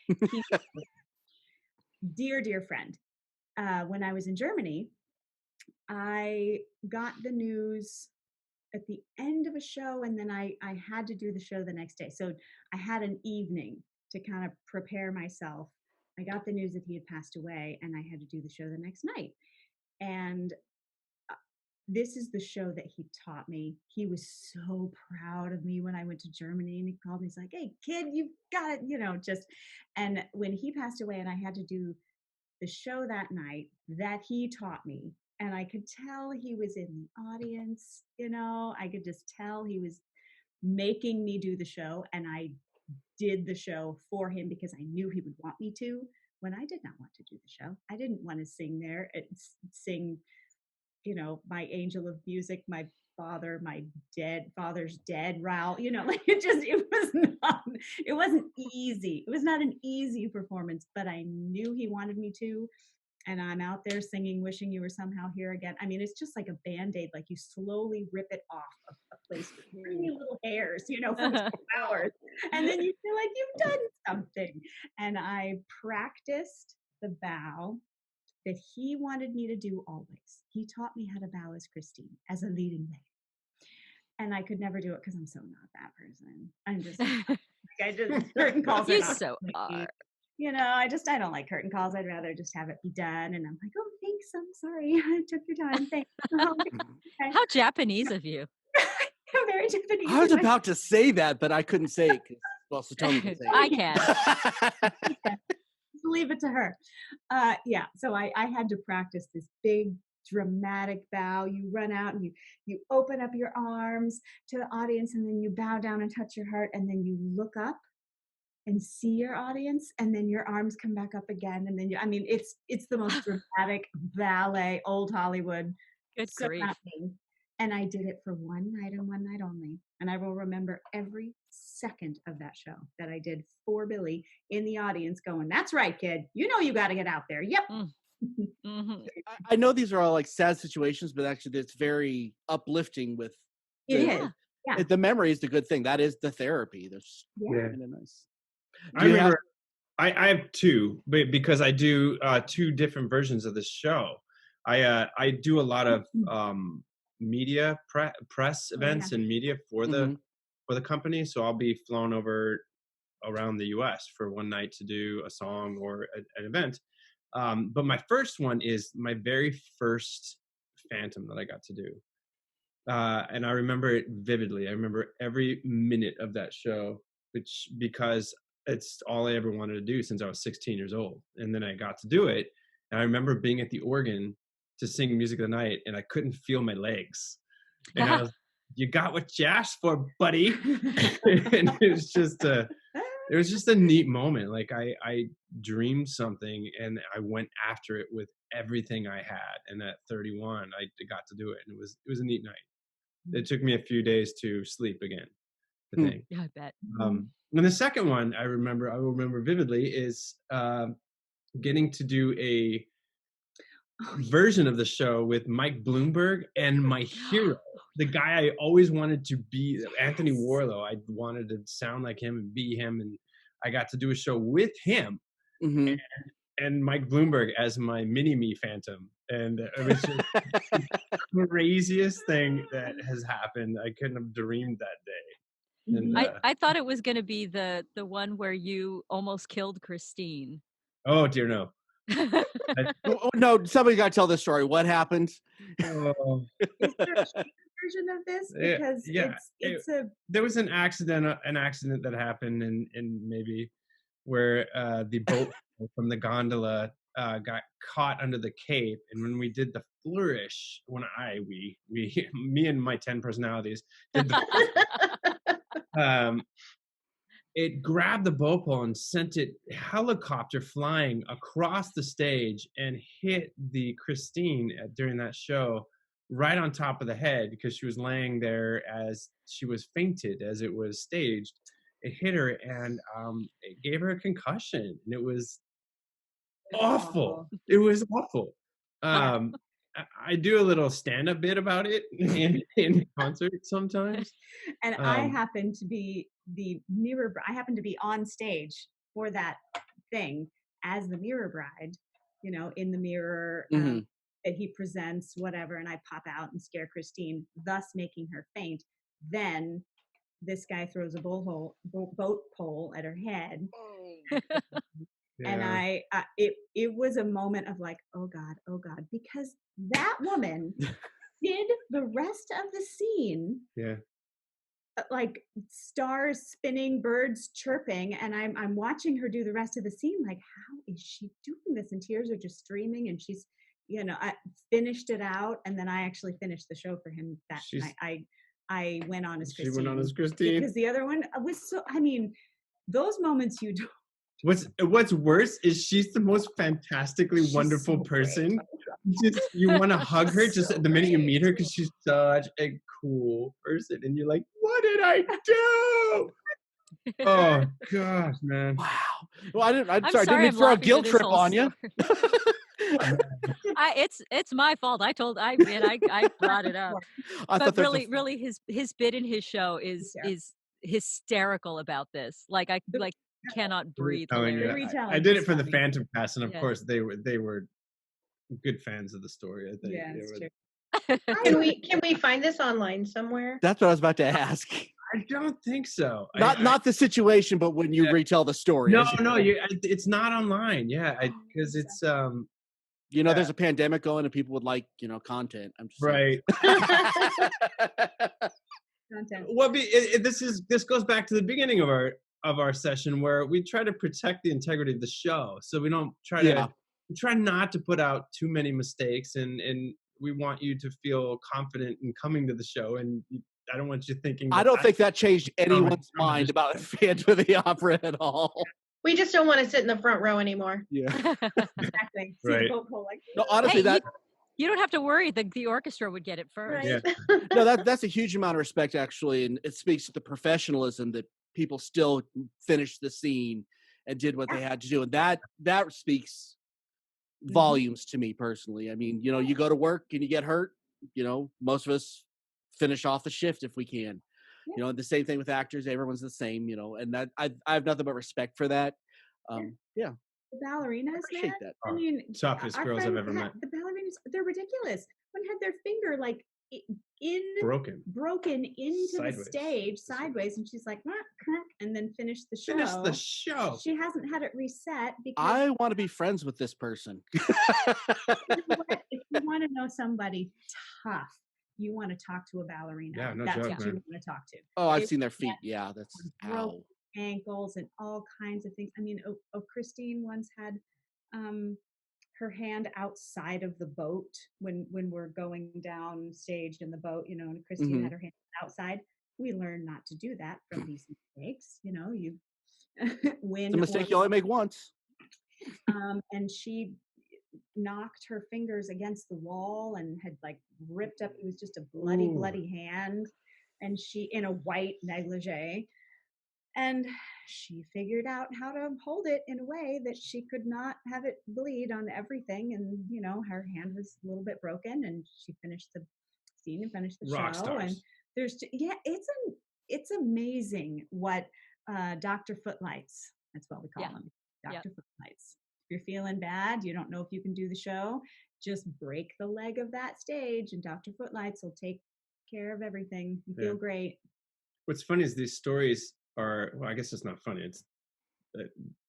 dear friend. When I was in Germany, I got the news at the end of a show, and then I had to do the show the next day. So I had an evening to kind of prepare myself. I got the news that he had passed away, and I had to do the show the next night. And this is the show that he taught me. He was so proud of me when I went to Germany, and he called me. He's like, "Hey, kid, you've got it," just. And when he passed away, and I had to do the show that night that he taught me, and I could tell he was in the audience. I could just tell he was making me do the show, and I did the show for him because I knew he would want me to. When I did not want to do the show, I didn't want to sing there and sing. My angel of music, my father, my father's dead, Raoul, like it wasn't easy. It was not an easy performance, but I knew he wanted me to. And I'm out there singing, Wishing You Were Somehow Here Again. I mean, it's just like a Band-Aid, like you slowly rip it off of a place with tiny little hairs, for 2 hours. And then you feel like you've done something. And I practiced the bow that he wanted me to do always. He taught me how to bow as Christine, as a leading lady. And I could never do it because I'm so not that person. I'm just, curtain calls You are not so me. are. I don't like curtain calls. I'd rather just have it be done. And I'm like, oh, thanks. I'm sorry. I took your time. Thanks. Okay. How Japanese of you. I'm very Japanese. I was about to say that, but I couldn't say it because, Stolle can say it. I can. Leave it to her. So I had to practice this big dramatic bow. You run out and you open up your arms to the audience, and then you bow down and touch your heart, and then you look up and see your audience, and then your arms come back up again, and then it's the most dramatic ballet, old Hollywood. Good grief. And I did it for one night and one night only. And I will remember every second of that show that I did for Billy in the audience going, "That's right, kid. You got to get out there." Yep. Mm-hmm. I know these are all like sad situations, but actually it's very uplifting with It is. Yeah. The memory is the good thing. That is the therapy. That's Yeah. kind of nice. I remember I have two, but because I do two different versions of the show. I do a lot of media press events and media for the company, so I'll be flown over around the US for one night to do a song or an event, but my first one is my very first Phantom that I got to do, and I remember it vividly. I remember every minute of that show, because it's all I ever wanted to do since I was 16 years old, and then I got to do it, and I remember being at the organ to sing Music of the Night, and I couldn't feel my legs. And I was, "You got what you asked for, buddy." And it was just a neat moment. Like I dreamed something, and I went after it with everything I had. And at 31, I got to do it, and it was a neat night. It took me a few days to sleep again, I think. Yeah, I bet. And the second one I will remember vividly is getting to do a version of the show with Mike Bloomberg and my hero, the guy I always wanted to be, Anthony Warlow. I wanted to sound like him and be him, and I got to do a show with him and Mike Bloomberg as my mini-me Phantom, and it was just the craziest thing that has happened. I couldn't have dreamed that day. And, I thought it was going to be the one where you almost killed Christine. Oh dear, no. No, somebody got to tell this story. What happened? Is there a version of this? Because there was an accident that happened in me where the boat from the gondola got caught under the cape, and when we did the flourish, me and my 10 personalities did the it grabbed the boat pole and sent it helicopter flying across the stage and hit the Christine during that show right on top of the head, because she was laying there as she was fainted as it was staged. It hit her, and it gave her a concussion, and it was awful. It was awful. I do a little stand-up bit about it in concert sometimes. And I happen to be I happen to be on stage for that thing as the mirror bride, you know, in the mirror that he presents, whatever, and I pop out and scare Christine, thus making her faint. Then this guy throws a boat pole at her head. And it was a moment of like, oh God, because that woman did the rest of the scene. Yeah. Like stars spinning, birds chirping, and I'm watching her do the rest of the scene. Like, how is she doing this? And tears are just streaming, and she's, you know, I finished it out, and then I actually finished the show for him that night. I went on as Christine. She went on as Christine because the other one was so. I mean, those moments you don't. What's worse is she's the most fantastically wonderful person. Just you want to hug her just the minute you meet her because she's such a cool person, and you're like, "What did I do?" Oh gosh, man! Wow. Well, I didn't. I'm sorry. I sorry didn't I'm throw a laughing guilt for this trip whole on you. It's my fault. I brought it up. But really, his bit in his show is hysterical about this. Like I cannot breathe. I did it for the Phantom Cast, and of course they were good fans of the story. I think. Yeah, that's true. Can we find this online somewhere? That's what I was about to ask. I don't think so. Not the situation, but when you retell the story. No, it's not online. Yeah, because it's you know, there's a pandemic going, and people would like, you know, content. I'm just right. Content. Well, this goes back to the beginning of our session where we try to protect the integrity of the show, so we don't try to. We try not to put out too many mistakes, and we want you to feel confident in coming to the show. And I don't want you thinking. I don't think that changed anyone's mind about Phantom of the Opera at all. We just don't want to sit in the front row anymore. Yeah. Exactly. Right. No, honestly, you don't have to worry. The orchestra would get it first. Right. Yeah. No, that's a huge amount of respect, actually, and it speaks to the professionalism that people still finished the scene and did what they had to do, and that speaks volumes to me personally. I mean, you know, you go to work and you get hurt. You know, most of us finish off the shift if we can. You know, the same thing with actors. Everyone's the same. You know, and that I have nothing but respect for that. Yeah. The ballerinas, I appreciate that. I mean, toughest girls I've ever met. The ballerinas, they're ridiculous. One had their finger like broken into the stage sideways, and she's like, and then finished the show. Finish the show. She hasn't had it reset because I want to be friends with this person. If you want to know somebody tough, you want to talk to a ballerina. Yeah, no That's joke, what man. you want to talk to. Oh, I've seen their feet. Yeah, that's broke ankles and all kinds of things. I mean, Christine once had her hand outside of the boat when we're going down stage in the boat, you know, and Christine had her hand outside. We learned not to do that from these mistakes. You know, you win. It's a mistake you only make once. And she knocked her fingers against the wall and had like ripped up. It was just a bloody hand, and she in a white negligee. And she figured out how to hold it in a way that she could not have it bleed on everything. And, you know, her hand was a little bit broken, and she finished the scene and finished the Rock show. stars. And there's, it's amazing what Dr. Footlights, that's what we call them, Dr. Footlights. If you're feeling bad, you don't know if you can do the show, just break the leg of that stage, and Dr. Footlights will take care of everything. You feel great. What's funny is these stories are, well, I guess it's not funny. It's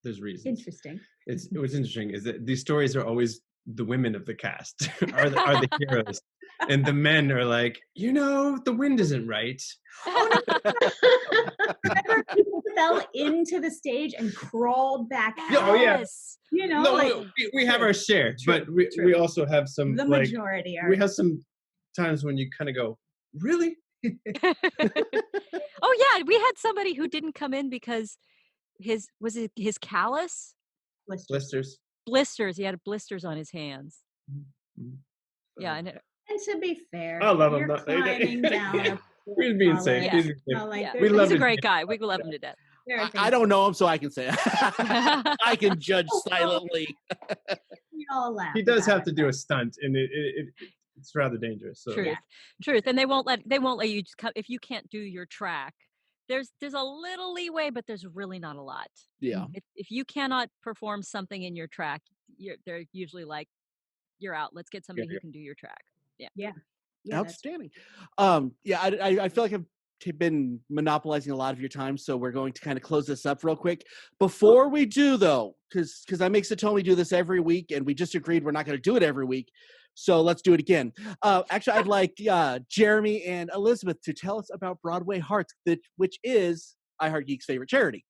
there's reasons. Interesting. What's interesting is that these stories are always the women of the cast are the heroes, and the men are like, you know, the wind isn't right. Remember, people fell into the stage and crawled back out. Oh yeah. You know, no, like, we have our share, but we also have some. The majority are. We have some times when you kind of go, really? Oh yeah, we had somebody who didn't come in because his callus? Blisters. He had blisters on his hands. Mm-hmm. Yeah, and to be fair, I love him. you're climbing down. He's being safe. Yeah. He's being safe. We love he's a him. great guy. We love him to death. I don't know him, so I can say I can judge silently. We all laugh. He does have to do a stunt, and it's rather dangerous. So. Truth. And they won't let you just come if you can't do your track. there's a little leeway, but there's really not a lot. Yeah. If you cannot perform something in your track, they're usually like, you're out. Let's get somebody who can do your track. Yeah. Yeah. Yeah, that's Outstanding. Yeah, I feel like I've been monopolizing a lot of your time, so we're going to kind of close this up real quick. Before we do, though, because I make Satomi do this every week, and we just agreed we're not going to do it every week, so let's do it again. Actually, I'd like Jeremy and Elizabeth to tell us about Broadway Hearts, which is iHeartGeek's favorite charity.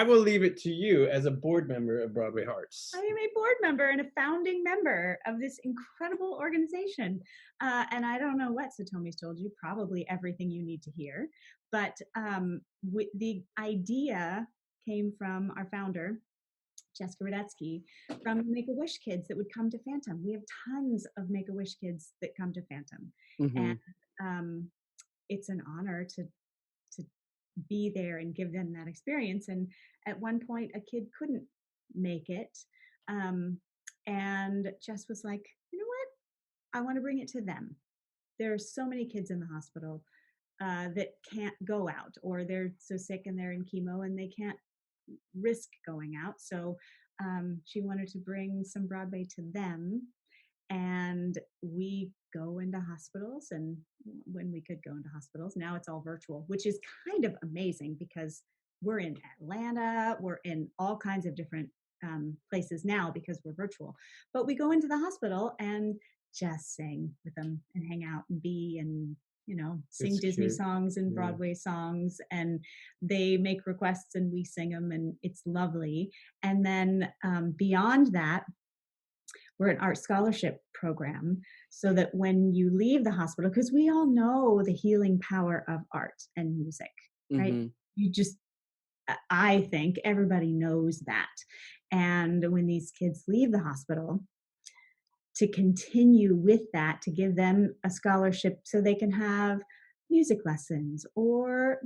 I will leave it to you as a board member of Broadway Hearts. I am a board member and a founding member of this incredible organization. And I don't know what Satomi's told you, probably everything you need to hear. But the idea came from our founder, Jessica Radetsky, from Make-A-Wish kids that would come to Phantom. We have tons of Make-A-Wish kids that come to Phantom. Mm-hmm. And it's an honor to be there and give them that experience. And at one point, a kid couldn't make it. And Jess was like, you know what? I want to bring it to them. There are so many kids in the hospital that can't go out, or they're so sick and they're in chemo and they can't risk going out. So she wanted to bring some Broadway to them. And we go into hospitals, and when we could go into hospitals, now it's all virtual, which is kind of amazing because we're in Atlanta, we're in all kinds of different places now because we're virtual. But we go into the hospital and just sing with them and hang out and sing It's Disney cute. songs and Yeah. Broadway songs, and they make requests and we sing them, and it's lovely. And then beyond that, we're an art scholarship program, so that when you leave the hospital, because we all know the healing power of art and music, right? Mm-hmm. I think everybody knows that. And when these kids leave the hospital, to continue with that, to give them a scholarship so they can have music lessons, or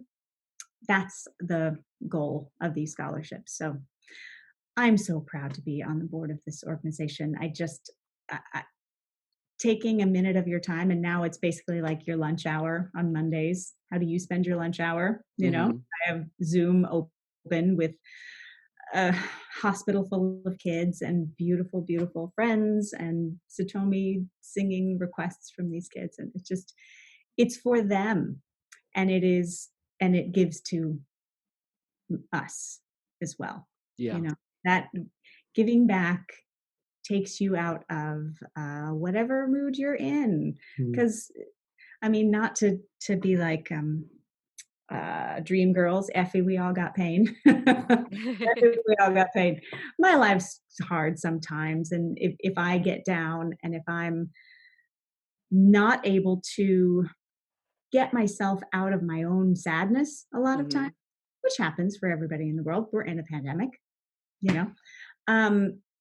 that's the goal of these scholarships. So I'm so proud to be on the board of this organization. Taking a minute of your time, and now it's basically like your lunch hour on Mondays. How do you spend your lunch hour? Mm-hmm. I have Zoom open with a hospital full of kids and beautiful, beautiful friends, and Satomi singing requests from these kids. And it's for them. And it gives to us as well. Yeah. That giving back takes you out of whatever mood you're in. Because not to be like dream girls, Effie, we all got pain. Effie, we all got pain. My life's hard sometimes, and if I get down and if I'm not able to get myself out of my own sadness a lot of Mm-hmm. times, which happens for everybody in the world, we're in a pandemic,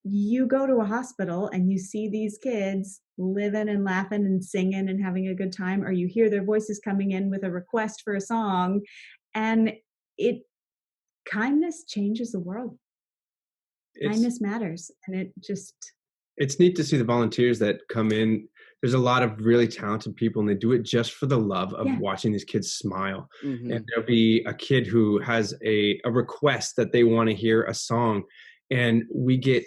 you go to a hospital and you see these kids living and laughing and singing and having a good time, or you hear their voices coming in with a request for a song, and kindness changes the world. Kindness matters. And it's neat to see the volunteers that come in. There's a lot of really talented people, and they do it just for the love of watching these kids smile. Mm-hmm. And there'll be a kid who has a request that they want to hear a song, and we get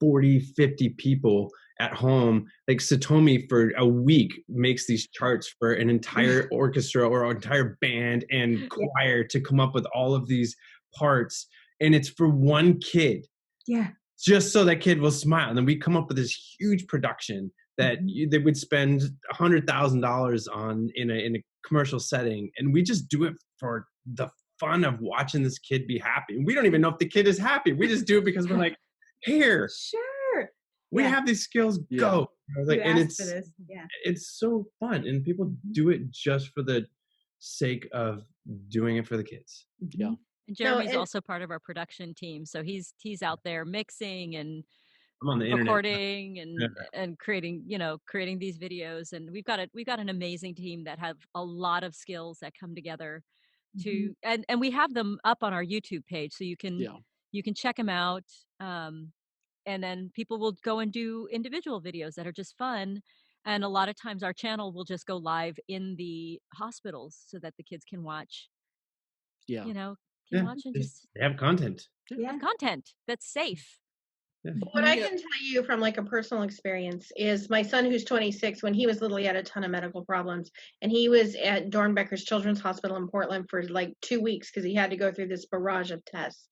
40, 50 people at home. Like Satomi for a week makes these charts for an entire orchestra or an entire band and choir to come up with all of these parts. And it's for one kid. Yeah. Just so that kid will smile. And then we come up with this huge production that they would spend $100,000 on in a commercial setting. And we just do it for the fun of watching this kid be happy. And we don't even know if the kid is happy. We just do it because we're like, here, sure, we have these skills, go. Like, and it's so fun. And people do it just for the sake of doing it for the kids. Yeah. And Jeremy's also part of our production team, so he's out there mixing and I'm on the recording internet. and creating these videos. And we've got an amazing team that have a lot of skills that come together to and we have them up on our YouTube page, so you can check them out. And then people will go and do individual videos that are just fun. And a lot of times our channel will just go live in the hospitals so that the kids can watch Yeah. you know, Yeah, can watch and just they have content. Yeah. have content that's safe. What I Yeah. can tell you from like a personal experience is my son, who's 26, when he was little, he had a ton of medical problems, and he was at Dornbecker's Children's Hospital in Portland for like 2 weeks because he had to go through this barrage of tests.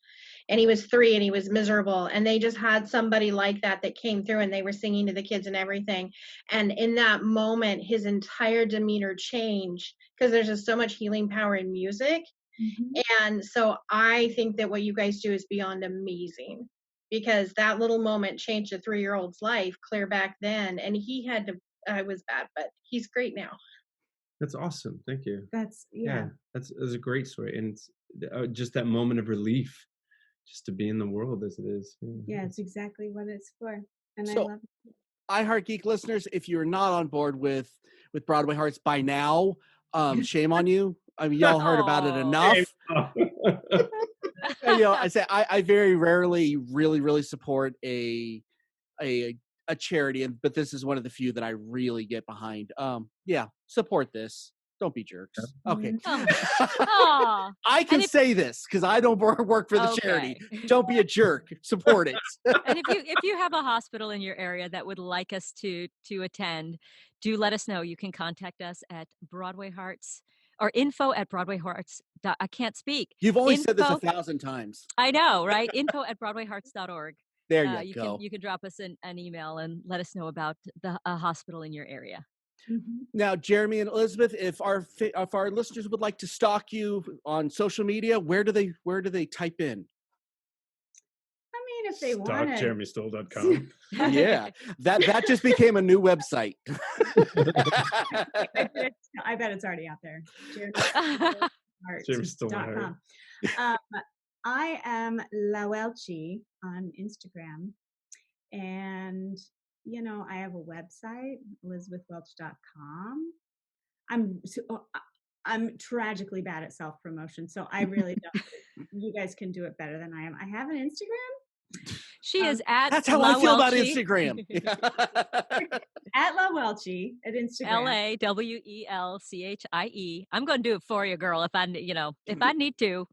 And he was 3 and he was miserable. And they just had somebody like that came through, and they were singing to the kids and everything. And in that moment, his entire demeanor changed because there's just so much healing power in music. And so I think that what you guys do is beyond amazing, because that little moment changed a 3-year-old's life clear back then. And he had to, I was bad, but he's great now. That's awesome. Thank you. That's That's a great story, and it's just that moment of relief, just to be in the world as it is. Yeah, it's exactly what it's for, and I So- love it. iHeart Geek listeners, if you're not on board with Broadway Hearts by now, shame on you. I mean, y'all heard about it Aw. enough. And, I say I very rarely really support a charity, but this is one of the few that I really get behind. Yeah, support this. Don't be jerks. Okay. Aw. I can say this because I don't work for the charity. Don't be a jerk. Support it. And if you have a hospital in your area that would like us to attend, do let us know. You can contact us at Broadway Hearts or info@BroadwayHearts. I can't speak. You've only said this 1,000 times. I know, right? info@BroadwayHearts.org. There you go. You can drop us an email and let us know about a hospital in your area. Now, Jeremy and Elizabeth, if our listeners would like to stalk you on social media, where do they type in? I mean, if they want to. StockJeremyStolle.com. Yeah, that just became a new website. I bet it's already out there. JeremyStolle.com. I am La Welchi on Instagram, and I have a website, elizabethwelch.com. I'm tragically bad at self-promotion, so I really don't. You guys can do it better than I am. I have an Instagram. She is at That's how La I feel about Welchi. Instagram. At La Welchi at Instagram. LAWELCHIE. I'm going to do it for you, girl. If I need to,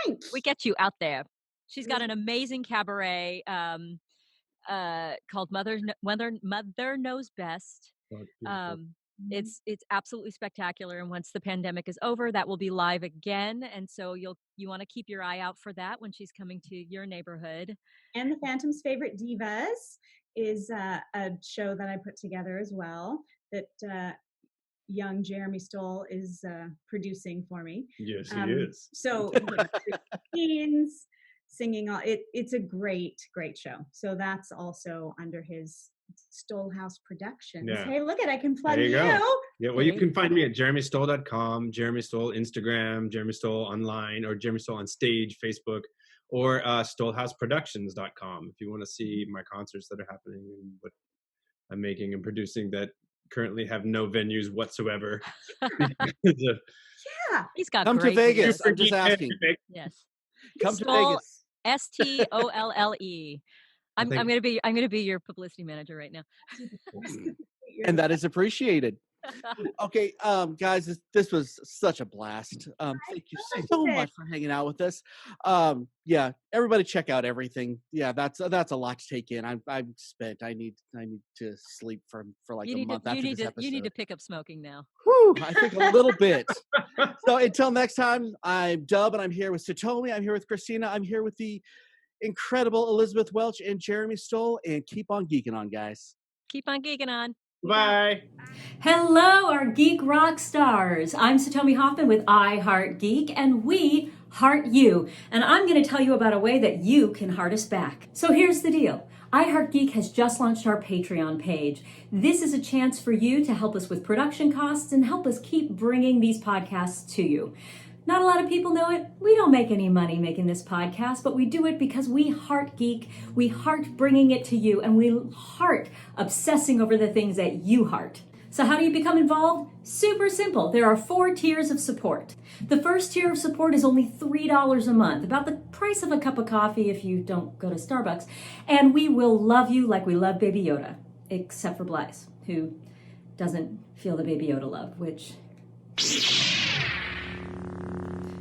Thanks. we get you out there. She's got an amazing cabaret called Mother Knows Best. It's absolutely spectacular, and once the pandemic is over, that will be live again, and so you want to keep your eye out for that when she's coming to your neighborhood. And the Phantom's Favorite Divas is a show that I put together as well that young Jeremy Stolle is producing for me. Yes, he is. So scenes, singing, it's a great show. So that's also under his Stolle House Productions. Yeah. Hey, look I can plug There you go. Yeah, well, you There can you find me at JeremyStolle.com, Jeremy Stolle Instagram, Jeremy Stolle online, or Jeremy Stolle on stage, Facebook, or StolleHouseProductions.com if you want to see my concerts that are happening and what I'm making and producing that currently have no venues whatsoever. Yeah. He's got Come to great Vegas. videos. I'm just asking. Yes. Come to Stolle, Vegas. STOLLE. I'm gonna be your publicity manager right now. And that is appreciated. Okay, guys, this was such a blast. Thank you so much for hanging out with us. Yeah, everybody check out everything. Yeah, that's a lot to take in. I'm spent. I need to sleep for like a month after this episode. You need to pick up smoking now. Whew, I think a little bit. So until next time, I'm Dub, and I'm here with Satomi. I'm here with Christina. I'm here with the incredible Elizabeth Welch and Jeremy Stolle, and keep on geeking on, guys. Keep on geeking on. Bye. Hello, our geek rock stars. I'm Satomi Hoffman with I Heart Geek, and we heart you. And I'm going to tell you about a way that you can heart us back. So here's the deal. I Heart Geek has just launched our Patreon page. This is a chance for you to help us with production costs and help us keep bringing these podcasts to you. Not a lot of people know it. We don't make any money making this podcast, but we do it because we heart geek, we heart bringing it to you, and we heart obsessing over the things that you heart. So how do you become involved? Super simple. There are 4 tiers of support. The first tier of support is only $3 a month, about the price of a cup of coffee if you don't go to Starbucks. And we will love you like we love Baby Yoda, except for Blythe, who doesn't feel the Baby Yoda love, which...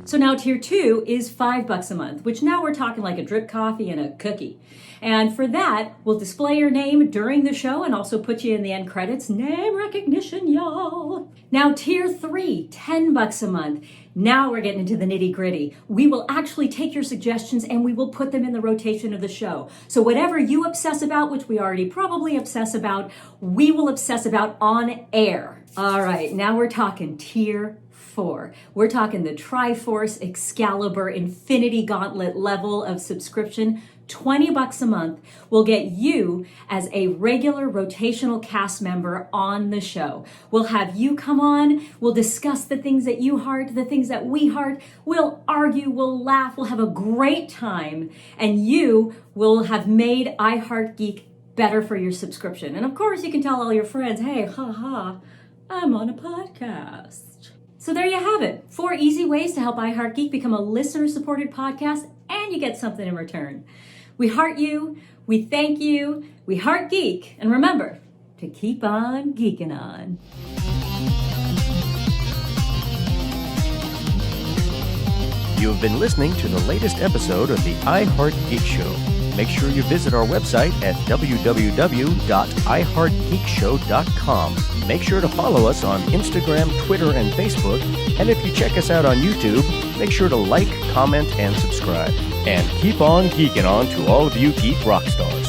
So now tier 2 is $5 a month, which now we're talking like a drip coffee and a cookie. And for that, we'll display your name during the show and also put you in the end credits. Name recognition, y'all. Now tier 3, $10 a month. Now we're getting into the nitty gritty. We will actually take your suggestions and we will put them in the rotation of the show. So whatever you obsess about, which we already probably obsess about, we will obsess about on air. All right, now we're talking tier 4. We're talking the Triforce Excalibur Infinity Gauntlet level of subscription. $20 a month will get you as a regular rotational cast member on the show. We'll have you come on, we'll discuss the things that you heart, the things that we heart, we'll argue, we'll laugh, we'll have a great time, and you will have made I Heart Geek better for your subscription. And of course, you can tell all your friends, hey, haha, I'm on a podcast. So there you have it. 4 easy ways to help I Heart Geek become a listener-supported podcast, and you get something in return. We heart you, we thank you, we heart geek, and remember to keep on geeking on. You have been listening to the latest episode of the I Heart Geek Show. Make sure you visit our website at www.iheartgeekshow.com. Make sure to follow us on Instagram, Twitter, and Facebook. And if you check us out on YouTube, make sure to like, comment, and subscribe. And keep on geeking on to all of you geek rock stars.